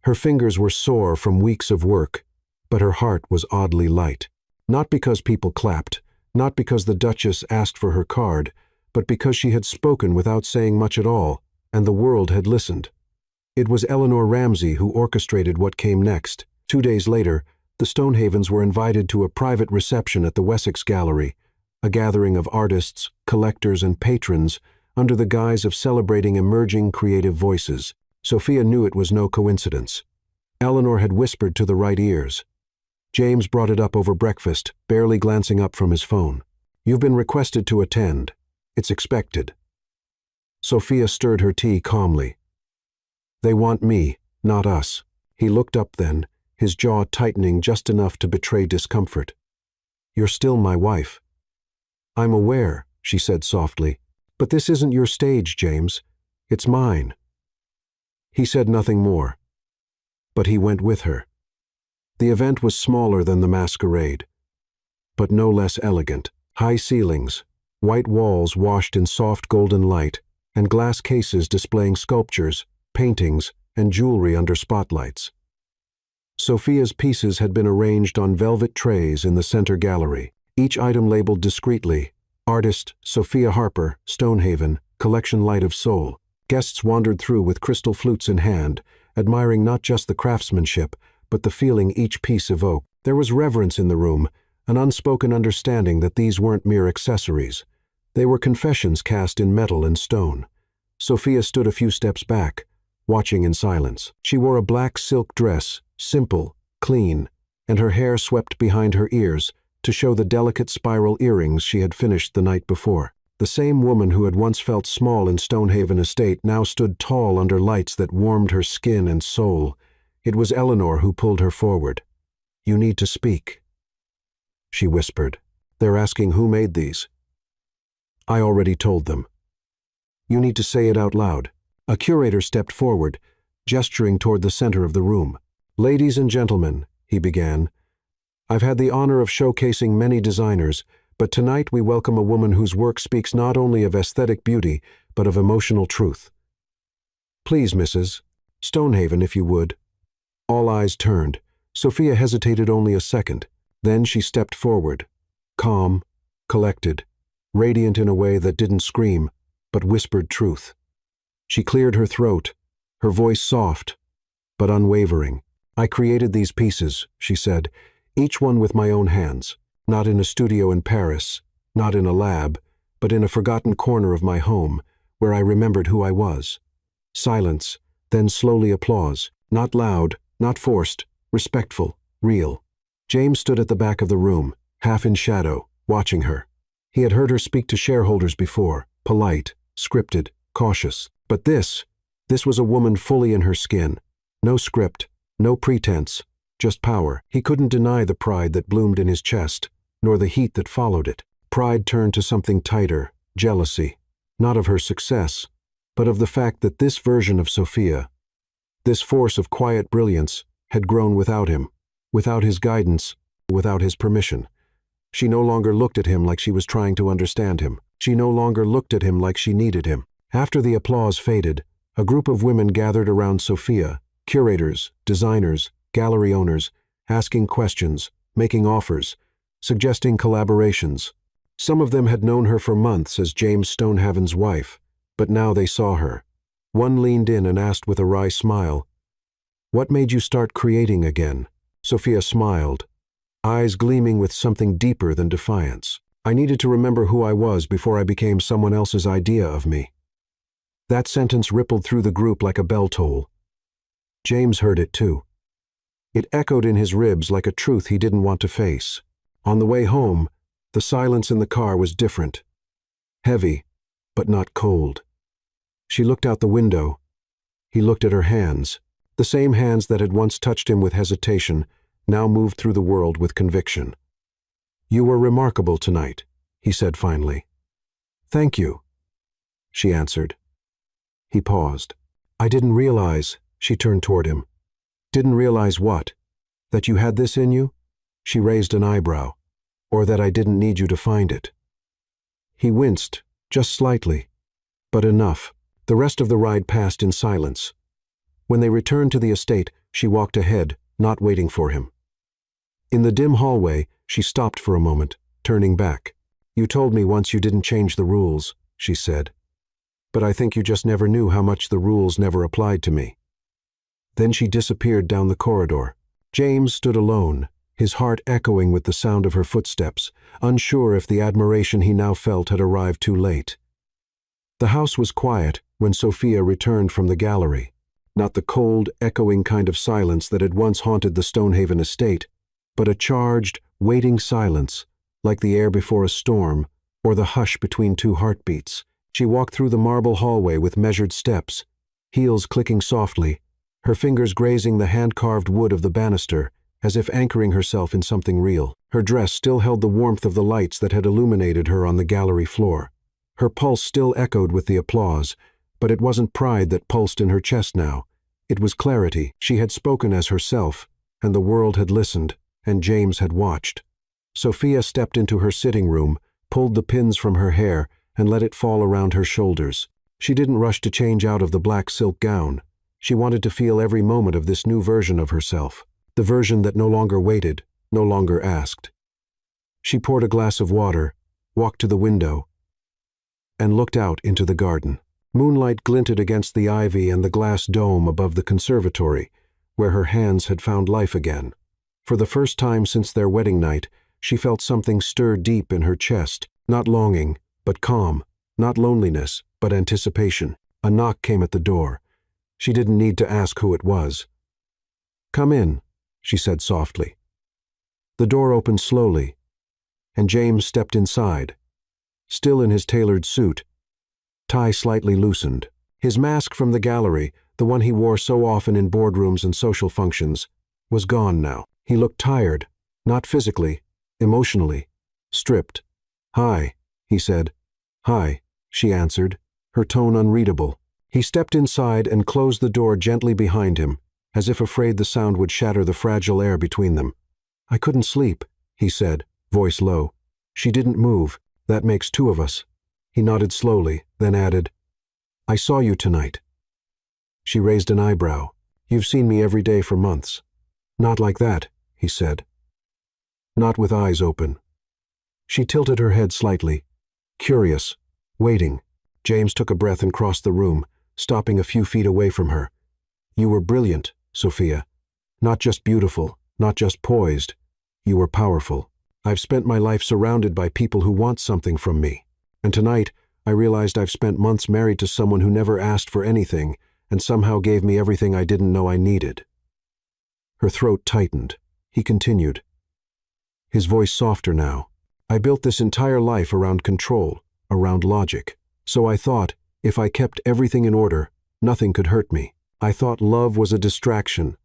Her fingers were sore from weeks of work, but her heart was oddly light. Not because people clapped, not because the Duchess asked for her card, but because she had spoken without saying much at all, and the world had listened. It was Eleanor Ramsay who orchestrated what came next. 2 days later, the Stonehavens were invited to a private reception at the Wessex Gallery, a gathering of artists, collectors, and patrons under the guise of celebrating emerging creative voices. Sophia knew it was no coincidence. Eleanor had whispered to the right ears. James brought it up over breakfast, barely glancing up from his phone. "You've been requested to attend. It's expected." Sophia stirred her tea calmly. "They want me, not us." He looked up then, his jaw tightening just enough to betray discomfort. "You're still my wife." "I'm aware," she said softly, "but this isn't your stage, James. It's mine." He said nothing more, but he went with her. The event was smaller than the masquerade, but no less elegant. High ceilings, white walls washed in soft golden light, and glass cases displaying sculptures, paintings, and jewelry under spotlights. Sophia's pieces had been arranged on velvet trays in the center gallery, each item labeled discreetly, "Artist Sophia Harper, Stonehaven, Collection Light of Soul." Guests wandered through with crystal flutes in hand, admiring not just the craftsmanship, but the feeling each piece evoked. There was reverence in the room, an unspoken understanding that these weren't mere accessories. They were confessions cast in metal and stone. Sophia stood a few steps back, watching in silence. She wore a black silk dress, simple, clean, and her hair swept behind her ears to show the delicate spiral earrings she had finished the night before. The same woman who had once felt small in Stonehaven Estate now stood tall under lights that warmed her skin and soul. It was Eleanor who pulled her forward. "You need to speak," she whispered. "They're asking who made these." "I already told them." "You need to say it out loud." A curator stepped forward, gesturing toward the center of the room. "Ladies and gentlemen," he began, "I've had the honor of showcasing many designers, but tonight we welcome a woman whose work speaks not only of aesthetic beauty, but of emotional truth. Please, Mrs. Stonehaven, if you would." All eyes turned. Sophia hesitated only a second. Then she stepped forward, calm, collected, radiant in a way that didn't scream, but whispered truth. She cleared her throat, her voice soft, but unwavering. "I created these pieces," she said, "each one with my own hands. Not in a studio in Paris, not in a lab, but in a forgotten corner of my home, where I remembered who I was." Silence, then slowly applause. Not loud, not forced, respectful, real. James stood at the back of the room, half in shadow, watching her. He had heard her speak to shareholders before, polite, scripted, cautious. But this was a woman fully in her skin. No script, no pretense, just power. He couldn't deny the pride that bloomed in his chest, nor the heat that followed it. Pride turned to something tighter, jealousy, not of her success, but of the fact that this version of Sophia, this force of quiet brilliance, had grown without him, without his guidance, without his permission. She no longer looked at him like she was trying to understand him. She no longer looked at him like she needed him. After the applause faded, a group of women gathered around Sophia, curators, designers, gallery owners, asking questions, making offers, suggesting collaborations. Some of them had known her for months as James Stonehaven's wife, but now they saw her. One leaned in and asked with a wry smile, "What made you start creating again?" Sophia smiled, eyes gleaming with something deeper than defiance. "I needed to remember who I was before I became someone else's idea of me." That sentence rippled through the group like a bell toll. James heard it too. It echoed in his ribs like a truth he didn't want to face. On the way home, the silence in the car was different. Heavy, but not cold. She looked out the window. He looked at her hands. The same hands that had once touched him with hesitation now moved through the world with conviction. "You were remarkable tonight," he said finally. "Thank you," she answered. He paused. "I didn't realize," she turned toward him. "Didn't realize what? That you had this in you?" She raised an eyebrow. Or that I didn't need you to find it. He winced, just slightly, but enough. The rest of the ride passed in silence. When they returned to the estate, she walked ahead, not waiting for him. In the dim hallway, she stopped for a moment, turning back. You told me once you didn't change the rules, she said. But I think you just never knew how much the rules never applied to me. Then she disappeared down the corridor. James stood alone, his heart echoing with the sound of her footsteps, unsure if the admiration he now felt had arrived too late. The house was quiet when Sophia returned from the gallery, not the cold, echoing kind of silence that had once haunted the Stonehaven estate, but a charged, waiting silence, like the air before a storm, or the hush between two heartbeats. She walked through the marble hallway with measured steps, heels clicking softly, her fingers grazing the hand-carved wood of the banister, as if anchoring herself in something real. Her dress still held the warmth of the lights that had illuminated her on the gallery floor. Her pulse still echoed with the applause, but it wasn't pride that pulsed in her chest now. It was clarity. She had spoken as herself, and the world had listened, and James had watched. Sophia stepped into her sitting room, pulled the pins from her hair, and let it fall around her shoulders. She didn't rush to change out of the black silk gown. She wanted to feel every moment of this new version of herself, the version that no longer waited, no longer asked. She poured a glass of water, walked to the window, and looked out into the garden. Moonlight glinted against the ivy and the glass dome above the conservatory, where her hands had found life again. For the first time since their wedding night, she felt something stir deep in her chest, not longing, but calm, not loneliness, but anticipation. A knock came at the door. She didn't need to ask who it was. "Come in," she said softly. The door opened slowly, and James stepped inside, still in his tailored suit, tie slightly loosened. His mask from the gallery, the one he wore so often in boardrooms and social functions, was gone now. He looked tired, not physically, emotionally, stripped. "Hi," he said. "Hi," she answered, her tone unreadable. He stepped inside and closed the door gently behind him, as if afraid the sound would shatter the fragile air between them. "I couldn't sleep," he said, voice low. "She didn't move. That makes two of us." He nodded slowly, then added, "I saw you tonight." She raised an eyebrow. "You've seen me every day for months." "Not like that," he said. "Not with eyes open." She tilted her head slightly, curious, waiting. James took a breath and crossed the room, stopping a few feet away from her. "You were brilliant, Sophia. Not just beautiful, not just poised. You were powerful. I've spent my life surrounded by people who want something from me. And tonight, I realized I've spent months married to someone who never asked for anything and somehow gave me everything I didn't know I needed." Her throat tightened. He continued, his voice softer now. "I built this entire life around control, around logic. So I thought, if I kept everything in order, nothing could hurt me. I thought love was a distraction,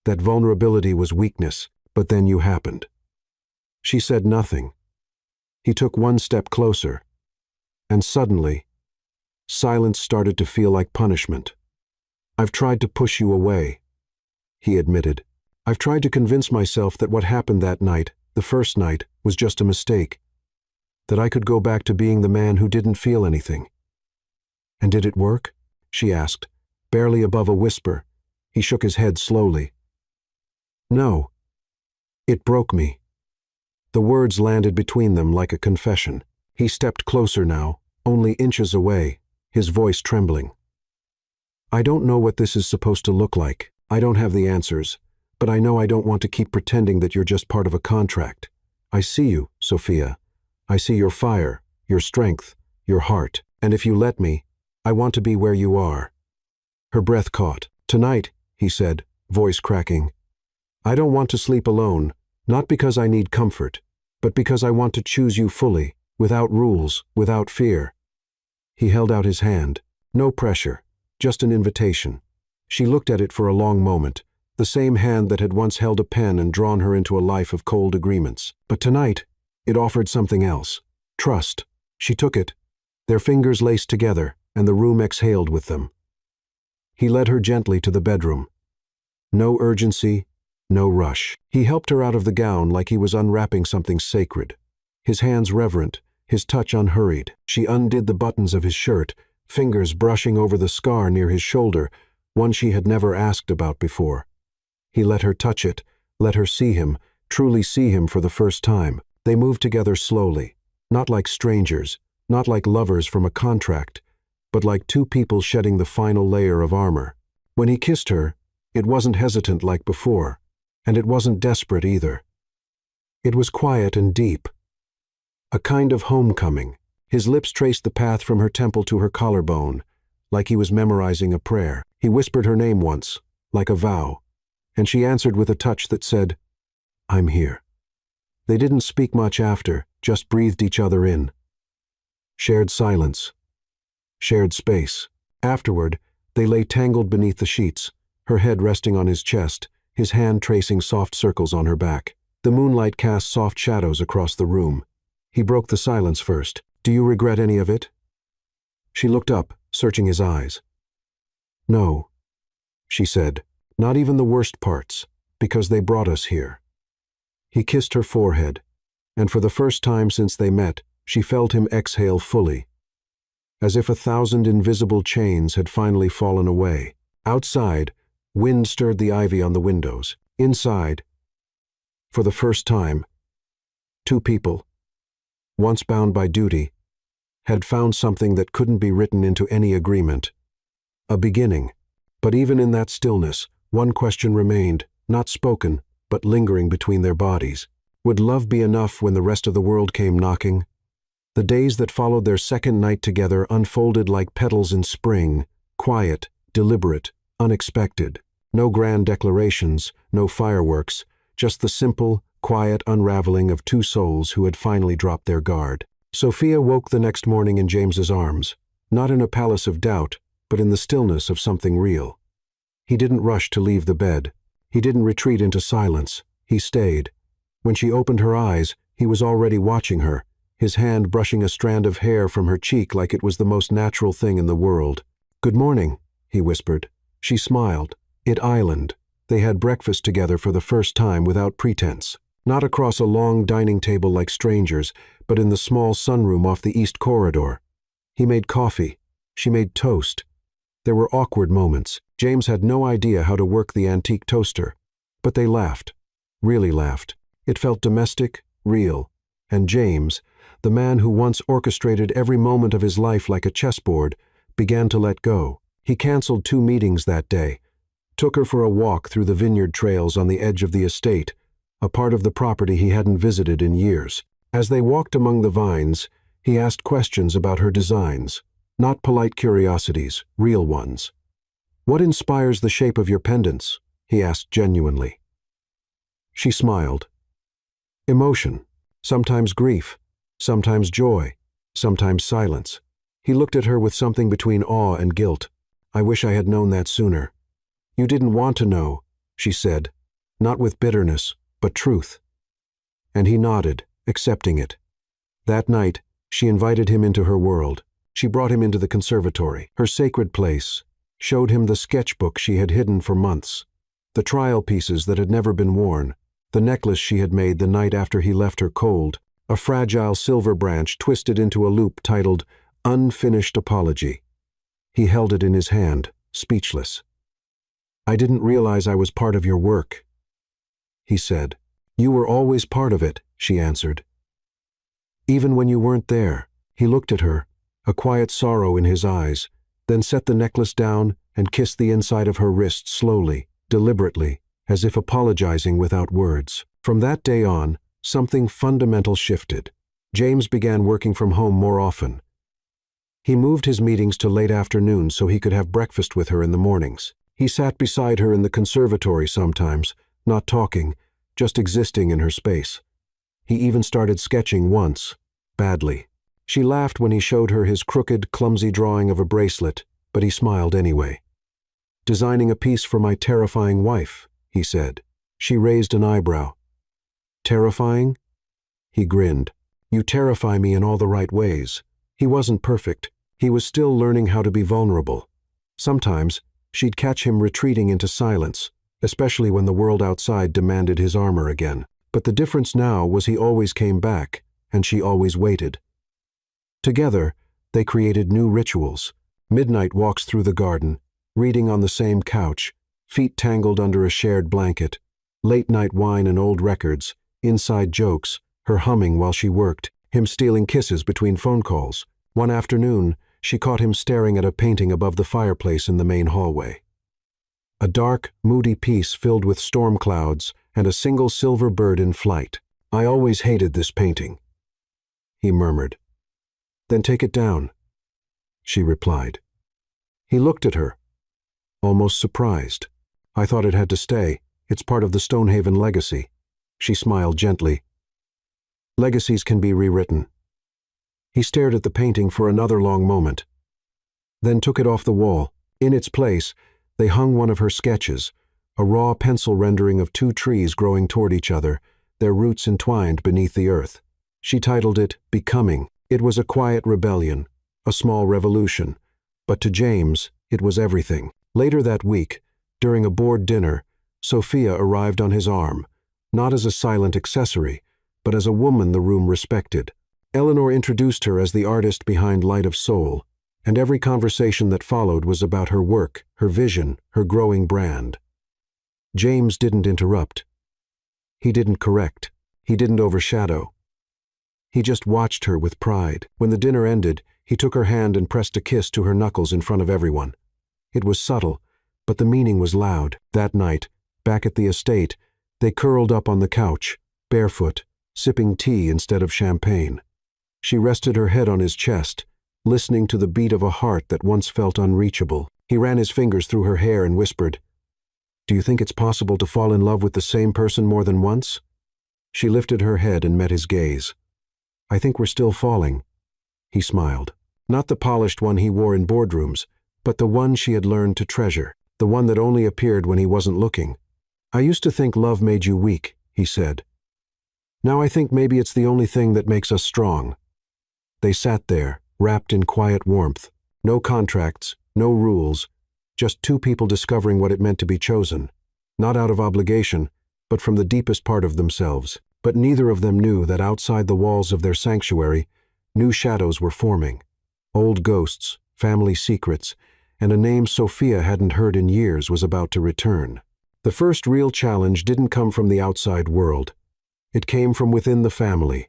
that vulnerability was weakness, but then you happened." She said nothing. He took one step closer, and suddenly, silence started to feel like punishment. "I've tried to push you away," he admitted. "I've tried to convince myself that what happened that night, the first night, was just a mistake. That I could go back to being the man who didn't feel anything." "And did it work?" she asked, barely above a whisper. He shook his head slowly. "No. It broke me." The words landed between them like a confession. He stepped closer now, only inches away, his voice trembling. "I don't know what this is supposed to look like. I don't have the answers, but I know I don't want to keep pretending that you're just part of a contract. I see you, Sophia. I see your fire, your strength, your heart, and if you let me, I want to be where you are." Her breath caught. "Tonight," he said, voice cracking, "I don't want to sleep alone, not because I need comfort, but because I want to choose you fully, without rules, without fear." He held out his hand. No pressure, just an invitation. She looked at it for a long moment, the same hand that had once held a pen and drawn her into a life of cold agreements. But tonight, it offered something else. Trust. She took it. Their fingers laced together, and the room exhaled with them. He led her gently to the bedroom. No urgency, No rush. He helped her out of the gown like he was unwrapping something sacred. His hands reverent, his touch unhurried. She undid the buttons of his shirt, fingers brushing over the scar near his shoulder, one she had never asked about before. He let her touch it, let her see him, truly see him for the first time. They moved together slowly, not like strangers, not like lovers from a contract, but like two people shedding the final layer of armor. When he kissed her, it wasn't hesitant like before, and it wasn't desperate either. It was quiet and deep. A kind of homecoming. His lips traced the path from her temple to her collarbone, like he was memorizing a prayer. He whispered her name once, like a vow, and she answered with a touch that said, "I'm here." They didn't speak much after, just breathed each other in. Shared silence. Shared space. Afterward, they lay tangled beneath the sheets, her head resting on his chest, his hand tracing soft circles on her back. The moonlight cast soft shadows across the room. He broke the silence first. "Do you regret any of it?" She looked up, searching his eyes. "No," she said, "not even the worst parts, because they brought us here." He kissed her forehead, and for the first time since they met, she felt him exhale fully, as if 1,000 invisible chains had finally fallen away. Outside, wind stirred the ivy on the windows. Inside, for the first time, two people, once bound by duty, had found something that couldn't be written into any agreement. A beginning. But even in that stillness, one question remained, not spoken, but lingering between their bodies. Would love be enough when the rest of the world came knocking? The days that followed their second night together unfolded like petals in spring, quiet, deliberate, unexpected. No grand declarations, no fireworks, just the simple, quiet unraveling of two souls who had finally dropped their guard. Sophia woke the next morning in James's arms, not in a palace of doubt, but in the stillness of something real. He didn't rush to leave the bed. He didn't retreat into silence. He stayed. When she opened her eyes, he was already watching her, his hand brushing a strand of hair from her cheek like it was the most natural thing in the world. "Good morning," he whispered. She smiled. It island. They had breakfast together for the first time without pretense. Not across a long dining table like strangers, but in the small sunroom off the east corridor. He made coffee. She made toast. There were awkward moments. James had no idea how to work the antique toaster. But they laughed. Really laughed. It felt domestic, real. And James, the man who once orchestrated every moment of his life like a chessboard, began to let go. He canceled 2 meetings that day, took her for a walk through the vineyard trails on the edge of the estate, a part of the property he hadn't visited in years. As they walked among the vines, he asked questions about her designs, not polite curiosities, real ones. "What inspires the shape of your pendants?" he asked genuinely. She smiled. "Emotion, sometimes grief, sometimes joy, sometimes silence." He looked at her with something between awe and guilt. "I wish I had known that sooner." "You didn't want to know," she said, not with bitterness, but truth. And he nodded, accepting it. That night, she invited him into her world. She brought him into the conservatory, her sacred place, showed him the sketchbook she had hidden for months, the trial pieces that had never been worn, the necklace she had made the night after he left her cold, a fragile silver branch twisted into a loop titled "Unfinished Apology." He held it in his hand, speechless. "I didn't realize I was part of your work," he said. "You were always part of it," she answered. "Even when you weren't there." He looked at her, a quiet sorrow in his eyes, then set the necklace down and kissed the inside of her wrist slowly, deliberately, as if apologizing without words. From that day on, something fundamental shifted. James began working from home more often. He moved his meetings to late afternoons so he could have breakfast with her in the mornings. He sat beside her in the conservatory sometimes, not talking, just existing in her space. He even started sketching once, badly. She laughed when he showed her his crooked, clumsy drawing of a bracelet, but he smiled anyway. "Designing a piece for my terrifying wife," he said. She raised an eyebrow. "Terrifying?" He grinned. "You terrify me in all the right ways." He wasn't perfect. He was still learning how to be vulnerable. Sometimes, she'd catch him retreating into silence, especially when the world outside demanded his armor again. But the difference now was he always came back, and she always waited. Together, they created new rituals. Midnight walks through the garden, reading on the same couch, feet tangled under a shared blanket, late-night wine and old records, inside jokes, her humming while she worked, him stealing kisses between phone calls. One afternoon, she caught him staring at a painting above the fireplace in the main hallway. A dark, moody piece filled with storm clouds and a single silver bird in flight. "I always hated this painting," he murmured. "Then take it down," she replied. He looked at her, almost surprised. "I thought it had to stay. It's part of the Stonehaven legacy." She smiled gently. "Legacies can be rewritten." He stared at the painting for another long moment, then took it off the wall. In its place, they hung one of her sketches, a raw pencil rendering of two trees growing toward each other, their roots entwined beneath the earth. She titled it Becoming. It was a quiet rebellion, a small revolution, but to James, it was everything. Later that week, during a board dinner, Sophia arrived on his arm, not as a silent accessory, but as a woman the room respected. Eleanor introduced her as the artist behind Light of Soul, and every conversation that followed was about her work, her vision, her growing brand. James didn't interrupt. He didn't correct. He didn't overshadow. He just watched her with pride. When the dinner ended, he took her hand and pressed a kiss to her knuckles in front of everyone. It was subtle, but the meaning was loud. That night, back at the estate, they curled up on the couch, barefoot, sipping tea instead of champagne. She rested her head on his chest, listening to the beat of a heart that once felt unreachable. He ran his fingers through her hair and whispered, "Do you think it's possible to fall in love with the same person more than once?" She lifted her head and met his gaze. "I think we're still falling." He smiled. Not the polished one he wore in boardrooms, but the one she had learned to treasure, the one that only appeared when he wasn't looking. "I used to think love made you weak," he said. "Now I think maybe it's the only thing that makes us strong." They sat there, wrapped in quiet warmth. No contracts, no rules, just two people discovering what it meant to be chosen, not out of obligation, but from the deepest part of themselves. But neither of them knew that outside the walls of their sanctuary, new shadows were forming. Old ghosts, family secrets, and a name Sophia hadn't heard in years was about to return. The first real challenge didn't come from the outside world. It came from within the family.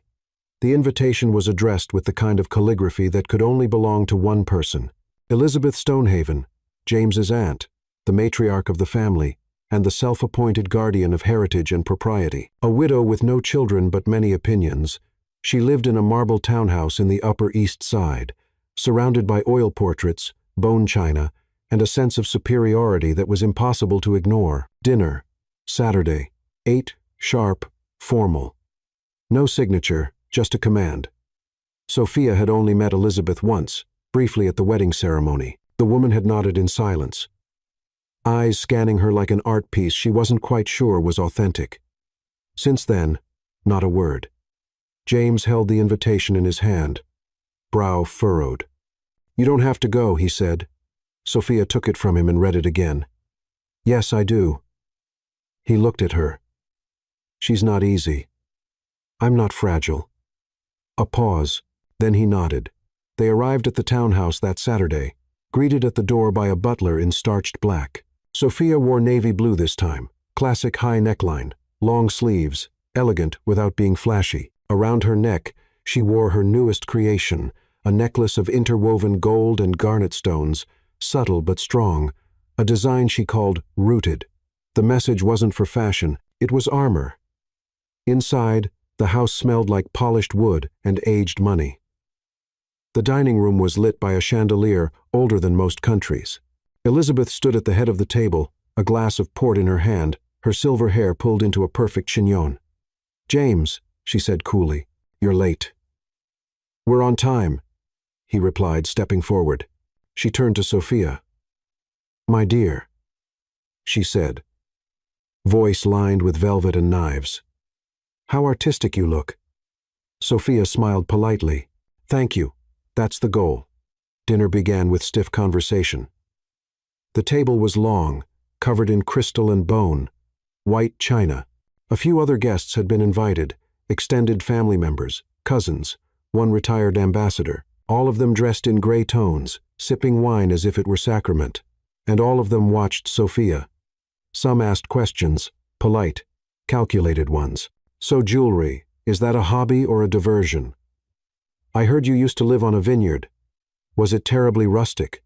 The invitation was addressed with the kind of calligraphy that could only belong to one person. Elizabeth Stonehaven, James's aunt, the matriarch of the family, and the self-appointed guardian of heritage and propriety. A widow with no children but many opinions, she lived in a marble townhouse in the Upper East Side, surrounded by oil portraits, bone china, and a sense of superiority that was impossible to ignore. Dinner, Saturday, 8, sharp, formal. No signature, just a command. Sophia had only met Elizabeth once, briefly at the wedding ceremony. The woman had nodded in silence, eyes scanning her like an art piece she wasn't quite sure was authentic. Since then, not a word. James held the invitation in his hand, brow furrowed. "You don't have to go," he said. Sophia took it from him and read it again. "Yes, I do." He looked at her. "She's not easy. I'm not fragile." A pause, then he nodded. They arrived at the townhouse that Saturday, greeted at the door by a butler in starched black. Sophia wore navy blue this time, classic high neckline, long sleeves, elegant without being flashy. Around her neck, she wore her newest creation, a necklace of interwoven gold and garnet stones, subtle but strong, a design she called rooted. The message wasn't for fashion, it was armor. Inside, the house smelled like polished wood and aged money. The dining room was lit by a chandelier older than most countries. Elizabeth stood at the head of the table, a glass of port in her hand, her silver hair pulled into a perfect chignon. "James," she said coolly, "you're late." "We're on time," he replied, stepping forward. She turned to Sophia. "My dear," she said, voice lined with velvet and knives. "How artistic you look." Sophia smiled politely. "Thank you. That's the goal." Dinner began with stiff conversation. The table was long, covered in crystal and bone, white china. A few other guests had been invited, extended family members, cousins, one retired ambassador, all of them dressed in gray tones, sipping wine as if it were sacrament. And all of them watched Sophia. Some asked questions, polite, calculated ones. "So jewelry, is that a hobby or a diversion? I heard you used to live on a vineyard. Was it terribly rustic?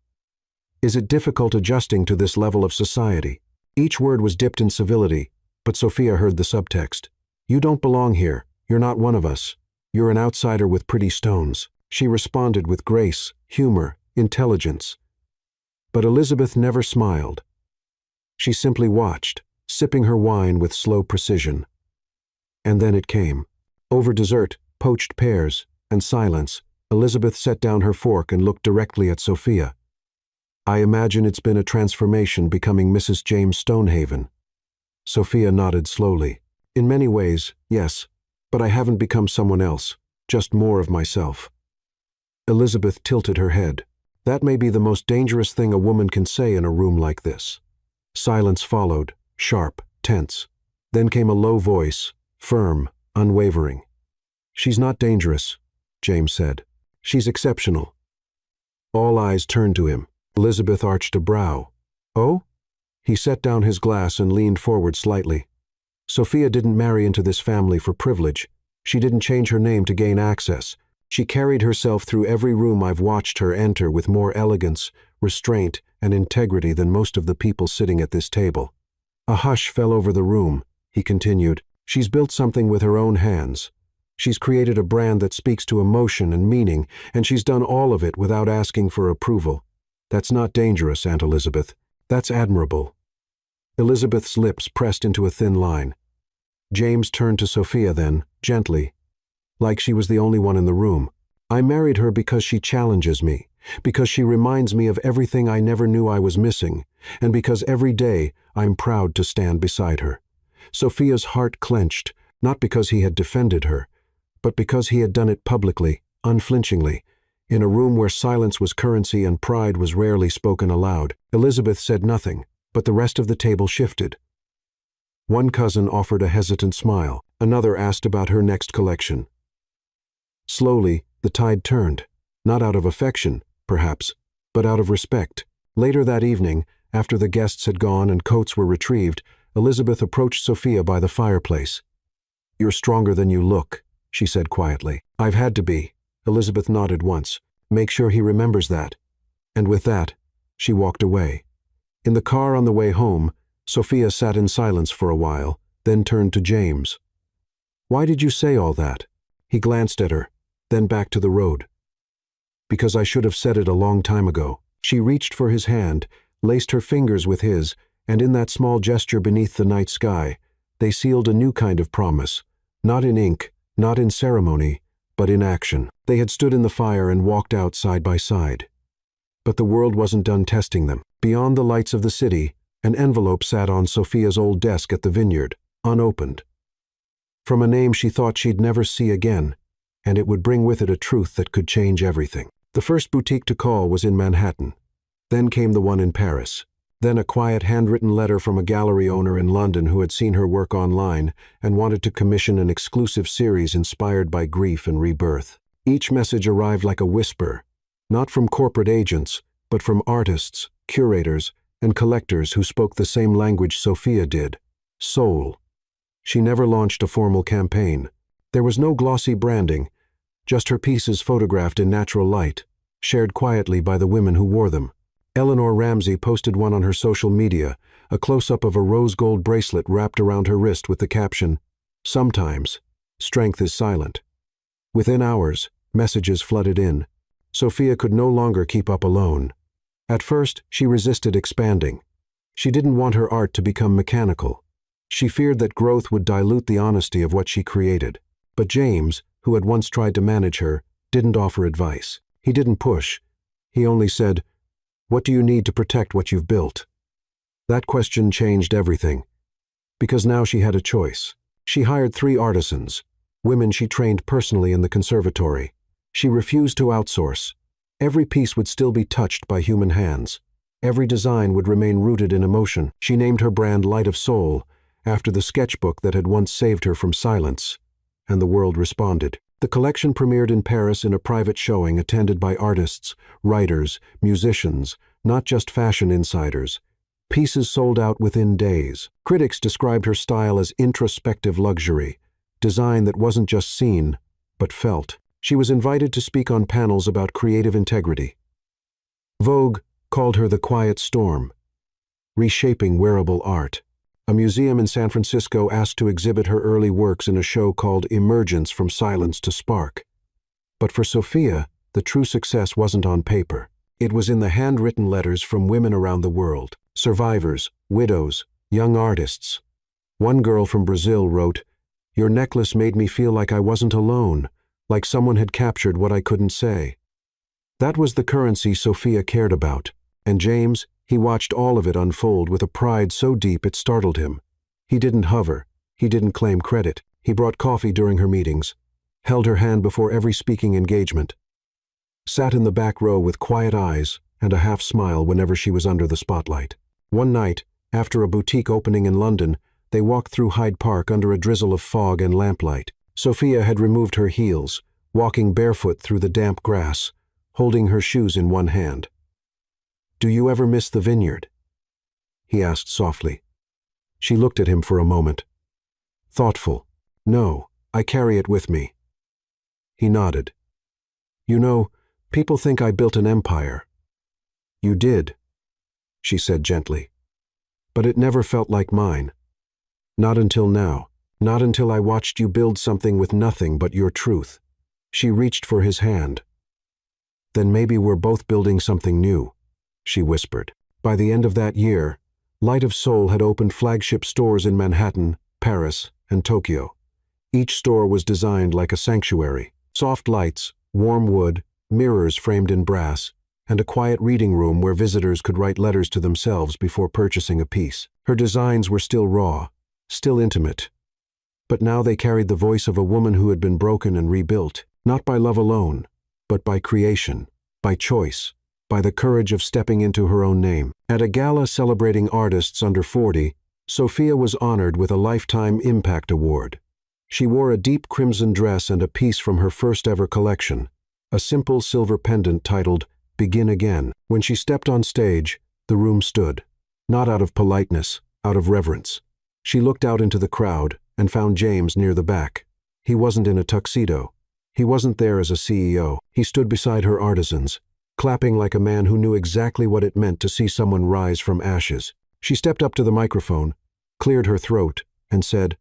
Is it difficult adjusting to this level of society?" Each word was dipped in civility, but Sophia heard the subtext. "You don't belong here. You're not one of us. You're an outsider with pretty stones." She responded with grace, humor, intelligence. But Elizabeth never smiled. She simply watched, sipping her wine with slow precision. And then it came. Over dessert, poached pears, and silence, Elizabeth set down her fork and looked directly at Sophia. "I imagine it's been a transformation becoming Mrs. James Stonehaven." Sophia nodded slowly. "In many ways, yes, but I haven't become someone else, just more of myself." Elizabeth tilted her head. That may be the most dangerous thing a woman can say in a room like this. Silence followed, sharp, tense. Then came a low voice, firm, unwavering. "She's not dangerous," James said. "She's exceptional." All eyes turned to him. Elizabeth arched a brow. "Oh?" He set down his glass and leaned forward slightly. "Sophia didn't marry into this family for privilege. She didn't change her name to gain access. She carried herself through every room I've watched her enter with more elegance, restraint, and integrity than most of the people sitting at this table." A hush fell over the room. He continued, "She's built something with her own hands. She's created a brand that speaks to emotion and meaning, and she's done all of it without asking for approval. That's not dangerous, Aunt Elizabeth. That's admirable." Elizabeth's lips pressed into a thin line. James turned to Sophia then, gently, like she was the only one in the room. "I married her because she challenges me, because she reminds me of everything I never knew I was missing, and because every day I'm proud to stand beside her." Sophia's heart clenched, not because he had defended her, but because he had done it publicly, unflinchingly, in a room where silence was currency and pride was rarely spoken aloud. Elizabeth said nothing, but the rest of the table shifted. One cousin offered a hesitant smile. Another asked about her next collection. Slowly, the tide turned, not out of affection, perhaps, but out of respect. Later that evening, after the guests had gone and coats were retrieved, Elizabeth approached Sophia by the fireplace. "You're stronger than you look," she said quietly. "I've had to be." Elizabeth nodded once. "Make sure he remembers that." And with that, she walked away. In the car on the way home, Sophia sat in silence for a while, then turned to James. "Why did you say all that?" He glanced at her, then back to the road. "Because I should have said it a long time ago." She reached for his hand, laced her fingers with his, and in that small gesture beneath the night sky, they sealed a new kind of promise, not in ink, not in ceremony, but in action. They had stood in the fire and walked out side by side. But the world wasn't done testing them. Beyond the lights of the city, an envelope sat on Sophia's old desk at the vineyard, unopened. From a name she thought she'd never see again, and it would bring with it a truth that could change everything. The first boutique to call was in Manhattan. Then came the one in Paris. Then a quiet handwritten letter from a gallery owner in London who had seen her work online and wanted to commission an exclusive series inspired by grief and rebirth. Each message arrived like a whisper, not from corporate agents, but from artists, curators, and collectors who spoke the same language Sophia did, soul. She never launched a formal campaign. There was no glossy branding, just her pieces photographed in natural light, shared quietly by the women who wore them. Eleanor Ramsey posted one on her social media, a close-up of a rose gold bracelet wrapped around her wrist with the caption, "Sometimes, strength is silent." Within hours, messages flooded in. Sophia could no longer keep up alone. At first, she resisted expanding. She didn't want her art to become mechanical. She feared that growth would dilute the honesty of what she created. But James, who had once tried to manage her, didn't offer advice. He didn't push. He only said, "What do you need to protect what you've built?" That question changed everything. Because now she had a choice. She hired 3 artisans, women she trained personally in the conservatory. She refused to outsource. Every piece would still be touched by human hands. Every design would remain rooted in emotion. She named her brand Light of Soul, after the sketchbook that had once saved her from silence, and the world responded. The collection premiered in Paris in a private showing attended by artists, writers, musicians, not just fashion insiders. Pieces sold out within days. Critics described her style as introspective luxury, design that wasn't just seen, but felt. She was invited to speak on panels about creative integrity. Vogue called her the quiet storm, reshaping wearable art. A museum in San Francisco asked to exhibit her early works in a show called Emergence from Silence to Spark. But for Sophia, the true success wasn't on paper. It was in the handwritten letters from women around the world, survivors, widows, young artists. One girl from Brazil wrote, "Your necklace made me feel like I wasn't alone, like someone had captured what I couldn't say." That was the currency Sophia cared about, and James, he watched all of it unfold with a pride so deep it startled him. He didn't hover. He didn't claim credit. He brought coffee during her meetings, held her hand before every speaking engagement, sat in the back row with quiet eyes and a half smile whenever she was under the spotlight. One night, after a boutique opening in London, they walked through Hyde Park under a drizzle of fog and lamplight. Sophia had removed her heels, walking barefoot through the damp grass, holding her shoes in one hand. "Do you ever miss the vineyard?" he asked softly. She looked at him for a moment. Thoughtful. "No, I carry it with me." He nodded. "You know, people think I built an empire." "You did," she said gently. "But it never felt like mine. Not until now. Not until I watched you build something with nothing but your truth." She reached for his hand. "Then maybe we're both building something new," she whispered. By the end of that year, Light of Soul had opened flagship stores in Manhattan, Paris, and Tokyo. Each store was designed like a sanctuary. Soft lights, warm wood, mirrors framed in brass, and a quiet reading room where visitors could write letters to themselves before purchasing a piece. Her designs were still raw, still intimate, but now they carried the voice of a woman who had been broken and rebuilt, not by love alone, but by creation, by choice, by the courage of stepping into her own name. At a gala celebrating artists under 40, Sophia was honored with a Lifetime Impact Award. She wore a deep crimson dress and a piece from her first-ever collection, a simple silver pendant titled "Begin Again." When she stepped on stage, the room stood, not out of politeness, out of reverence. She looked out into the crowd and found James near the back. He wasn't in a tuxedo. He wasn't there as a CEO. He stood beside her artisans, clapping like a man who knew exactly what it meant to see someone rise from ashes. She stepped up to the microphone, cleared her throat, and said,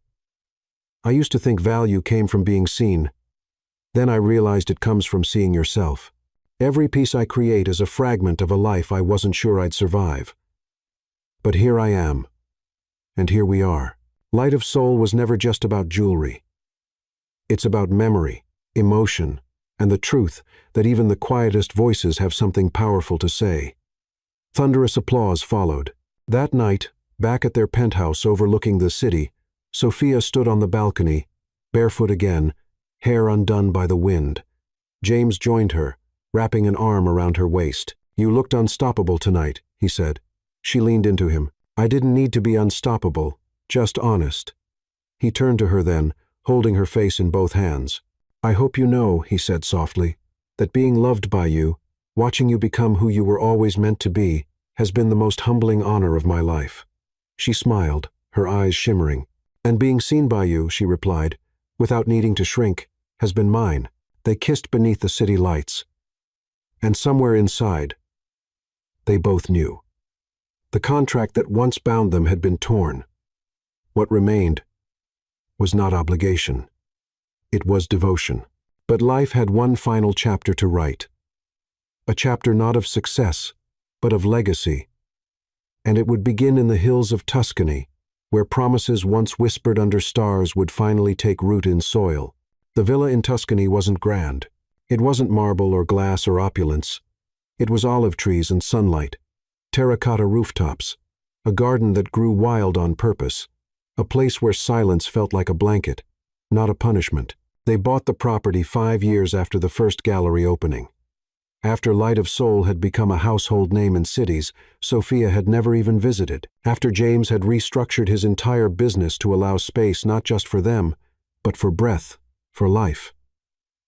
"I used to think value came from being seen. Then I realized it comes from seeing yourself. Every piece I create is a fragment of a life I wasn't sure I'd survive. But here I am. And here we are." Light of Soul was never just about jewelry. It's about memory, emotion, and the truth that even the quietest voices have something powerful to say. Thunderous applause followed. That night, back at their penthouse overlooking the city, Sophia stood on the balcony, barefoot again, hair undone by the wind. James joined her, wrapping an arm around her waist. "You looked unstoppable tonight," he said. She leaned into him. "I didn't need to be unstoppable, just honest." He turned to her then, holding her face in both hands. "I hope you know," he said softly, "that being loved by you, watching you become who you were always meant to be, has been the most humbling honor of my life." She smiled, her eyes shimmering. "And being seen by you," she replied, without needing to shrink, "has been mine." They kissed beneath the city lights. And somewhere inside, they both knew. The contract that once bound them had been torn. What remained was not obligation. It was devotion. But life had one final chapter to write. A chapter not of success, but of legacy. And it would begin in the hills of Tuscany, where promises once whispered under stars would finally take root in soil. The villa in Tuscany wasn't grand. It wasn't marble or glass or opulence. It was olive trees and sunlight, terracotta rooftops, a garden that grew wild on purpose, a place where silence felt like a blanket, not a punishment. They bought the property 5 years after the first gallery opening. After Light of Soul had become a household name in cities Sophia had never even visited. After James had restructured his entire business to allow space not just for them, but for breath, for life.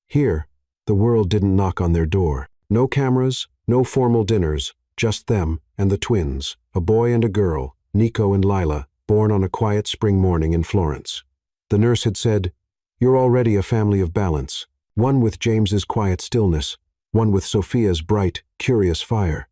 Here, the world didn't knock on their door. No cameras, no formal dinners, just them and the twins, a boy and a girl, Nico and Lila, born on a quiet spring morning in Florence. The nurse had said, "You're already a family of balance, one with James's quiet stillness, one with Sophia's bright, curious fire."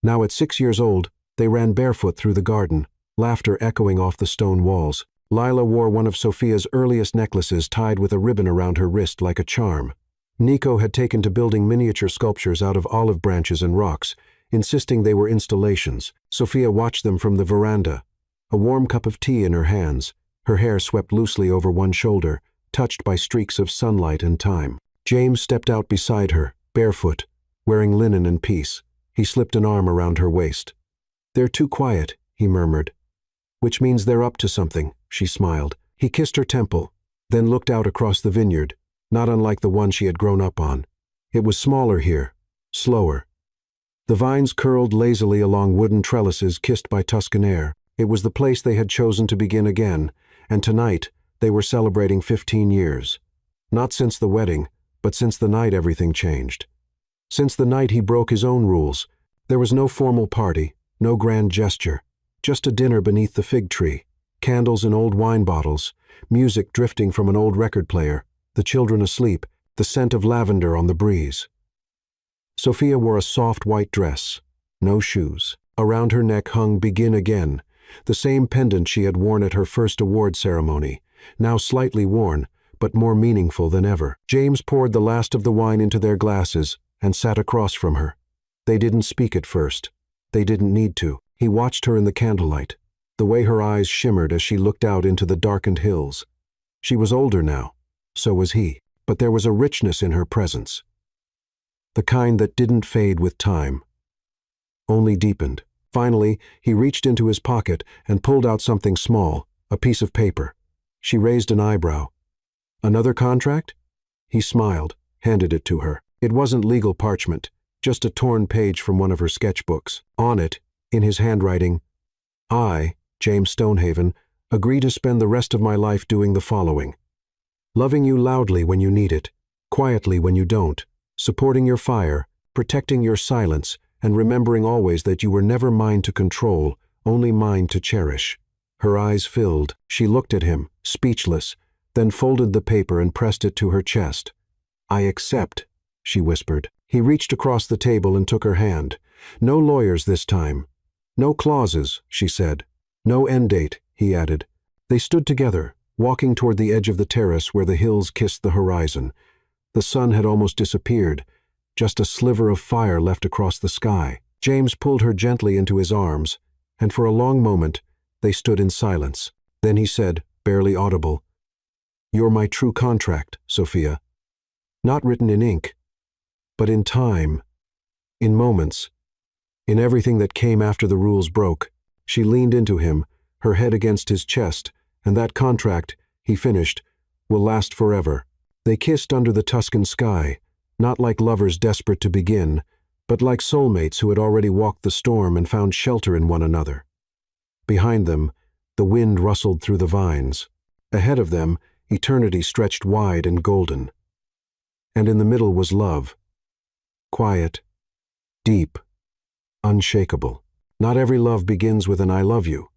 Now at 6 years old, they ran barefoot through the garden, laughter echoing off the stone walls. Lila wore one of Sophia's earliest necklaces tied with a ribbon around her wrist like a charm. Nico had taken to building miniature sculptures out of olive branches and rocks, insisting they were installations. Sophia watched them from the veranda, a warm cup of tea in her hands, her hair swept loosely over one shoulder, touched by streaks of sunlight and time. James stepped out beside her, barefoot, wearing linen and peace. He slipped an arm around her waist. "They're too quiet," he murmured. "Which means they're up to something," she smiled. He kissed her temple, then looked out across the vineyard, not unlike the one she had grown up on. It was smaller here, slower. The vines curled lazily along wooden trellises kissed by Tuscan air. It was the place they had chosen to begin again, and tonight they were celebrating 15 years. Not since the wedding, but since the night everything changed. Since the night he broke his own rules. There was no formal party, no grand gesture, just a dinner beneath the fig tree, candles in old wine bottles, music drifting from an old record player, the children asleep, the scent of lavender on the breeze. Sophia wore a soft white dress, no shoes. Around her neck hung "Begin Again," the same pendant she had worn at her first award ceremony, now slightly worn, but more meaningful than ever. James poured the last of the wine into their glasses and sat across from her. They didn't speak at first. They didn't need to. He watched her in the candlelight, the way her eyes shimmered as she looked out into the darkened hills. She was older now, so was he, but there was a richness in her presence. The kind that didn't fade with time, only deepened. Finally, he reached into his pocket and pulled out something small, a piece of paper. She raised an eyebrow. "Another contract?" He smiled, handed it to her. It wasn't legal parchment, just a torn page from one of her sketchbooks. On it, in his handwriting, "I, James Stonehaven, agree to spend the rest of my life doing the following: loving you loudly when you need it, quietly when you don't, supporting your fire, protecting your silence, and remembering always that you were never mine to control, only mine to cherish." Her eyes filled. She looked at him, speechless, then folded the paper and pressed it to her chest. "I accept," she whispered. He reached across the table and took her hand. "No lawyers this time. No clauses," she said. "No end date," he added. They stood together, walking toward the edge of the terrace where the hills kissed the horizon. The sun had almost disappeared, just a sliver of fire left across the sky. James pulled her gently into his arms, and for a long moment they stood in silence. Then he said, barely audible, "You're my true contract, Sophia. Not written in ink, but in time, in moments, in everything that came after the rules broke." She leaned into him, her head against his chest, "And that contract," he finished, "will last forever." They kissed under the Tuscan sky, not like lovers desperate to begin, but like soulmates who had already walked the storm and found shelter in one another. Behind them, the wind rustled through the vines. Ahead of them, eternity stretched wide and golden. And in the middle was love. Quiet, deep, unshakable. Not every love begins with an "I love you."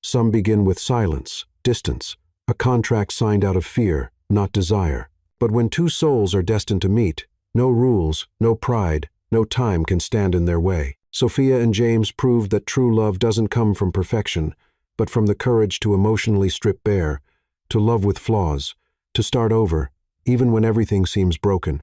Some begin with silence, distance, a contract signed out of fear, not desire. But when two souls are destined to meet, no rules, no pride, no time can stand in their way. Sophia and James proved that true love doesn't come from perfection, but from the courage to emotionally strip bare, to love with flaws, to start over, even when everything seems broken.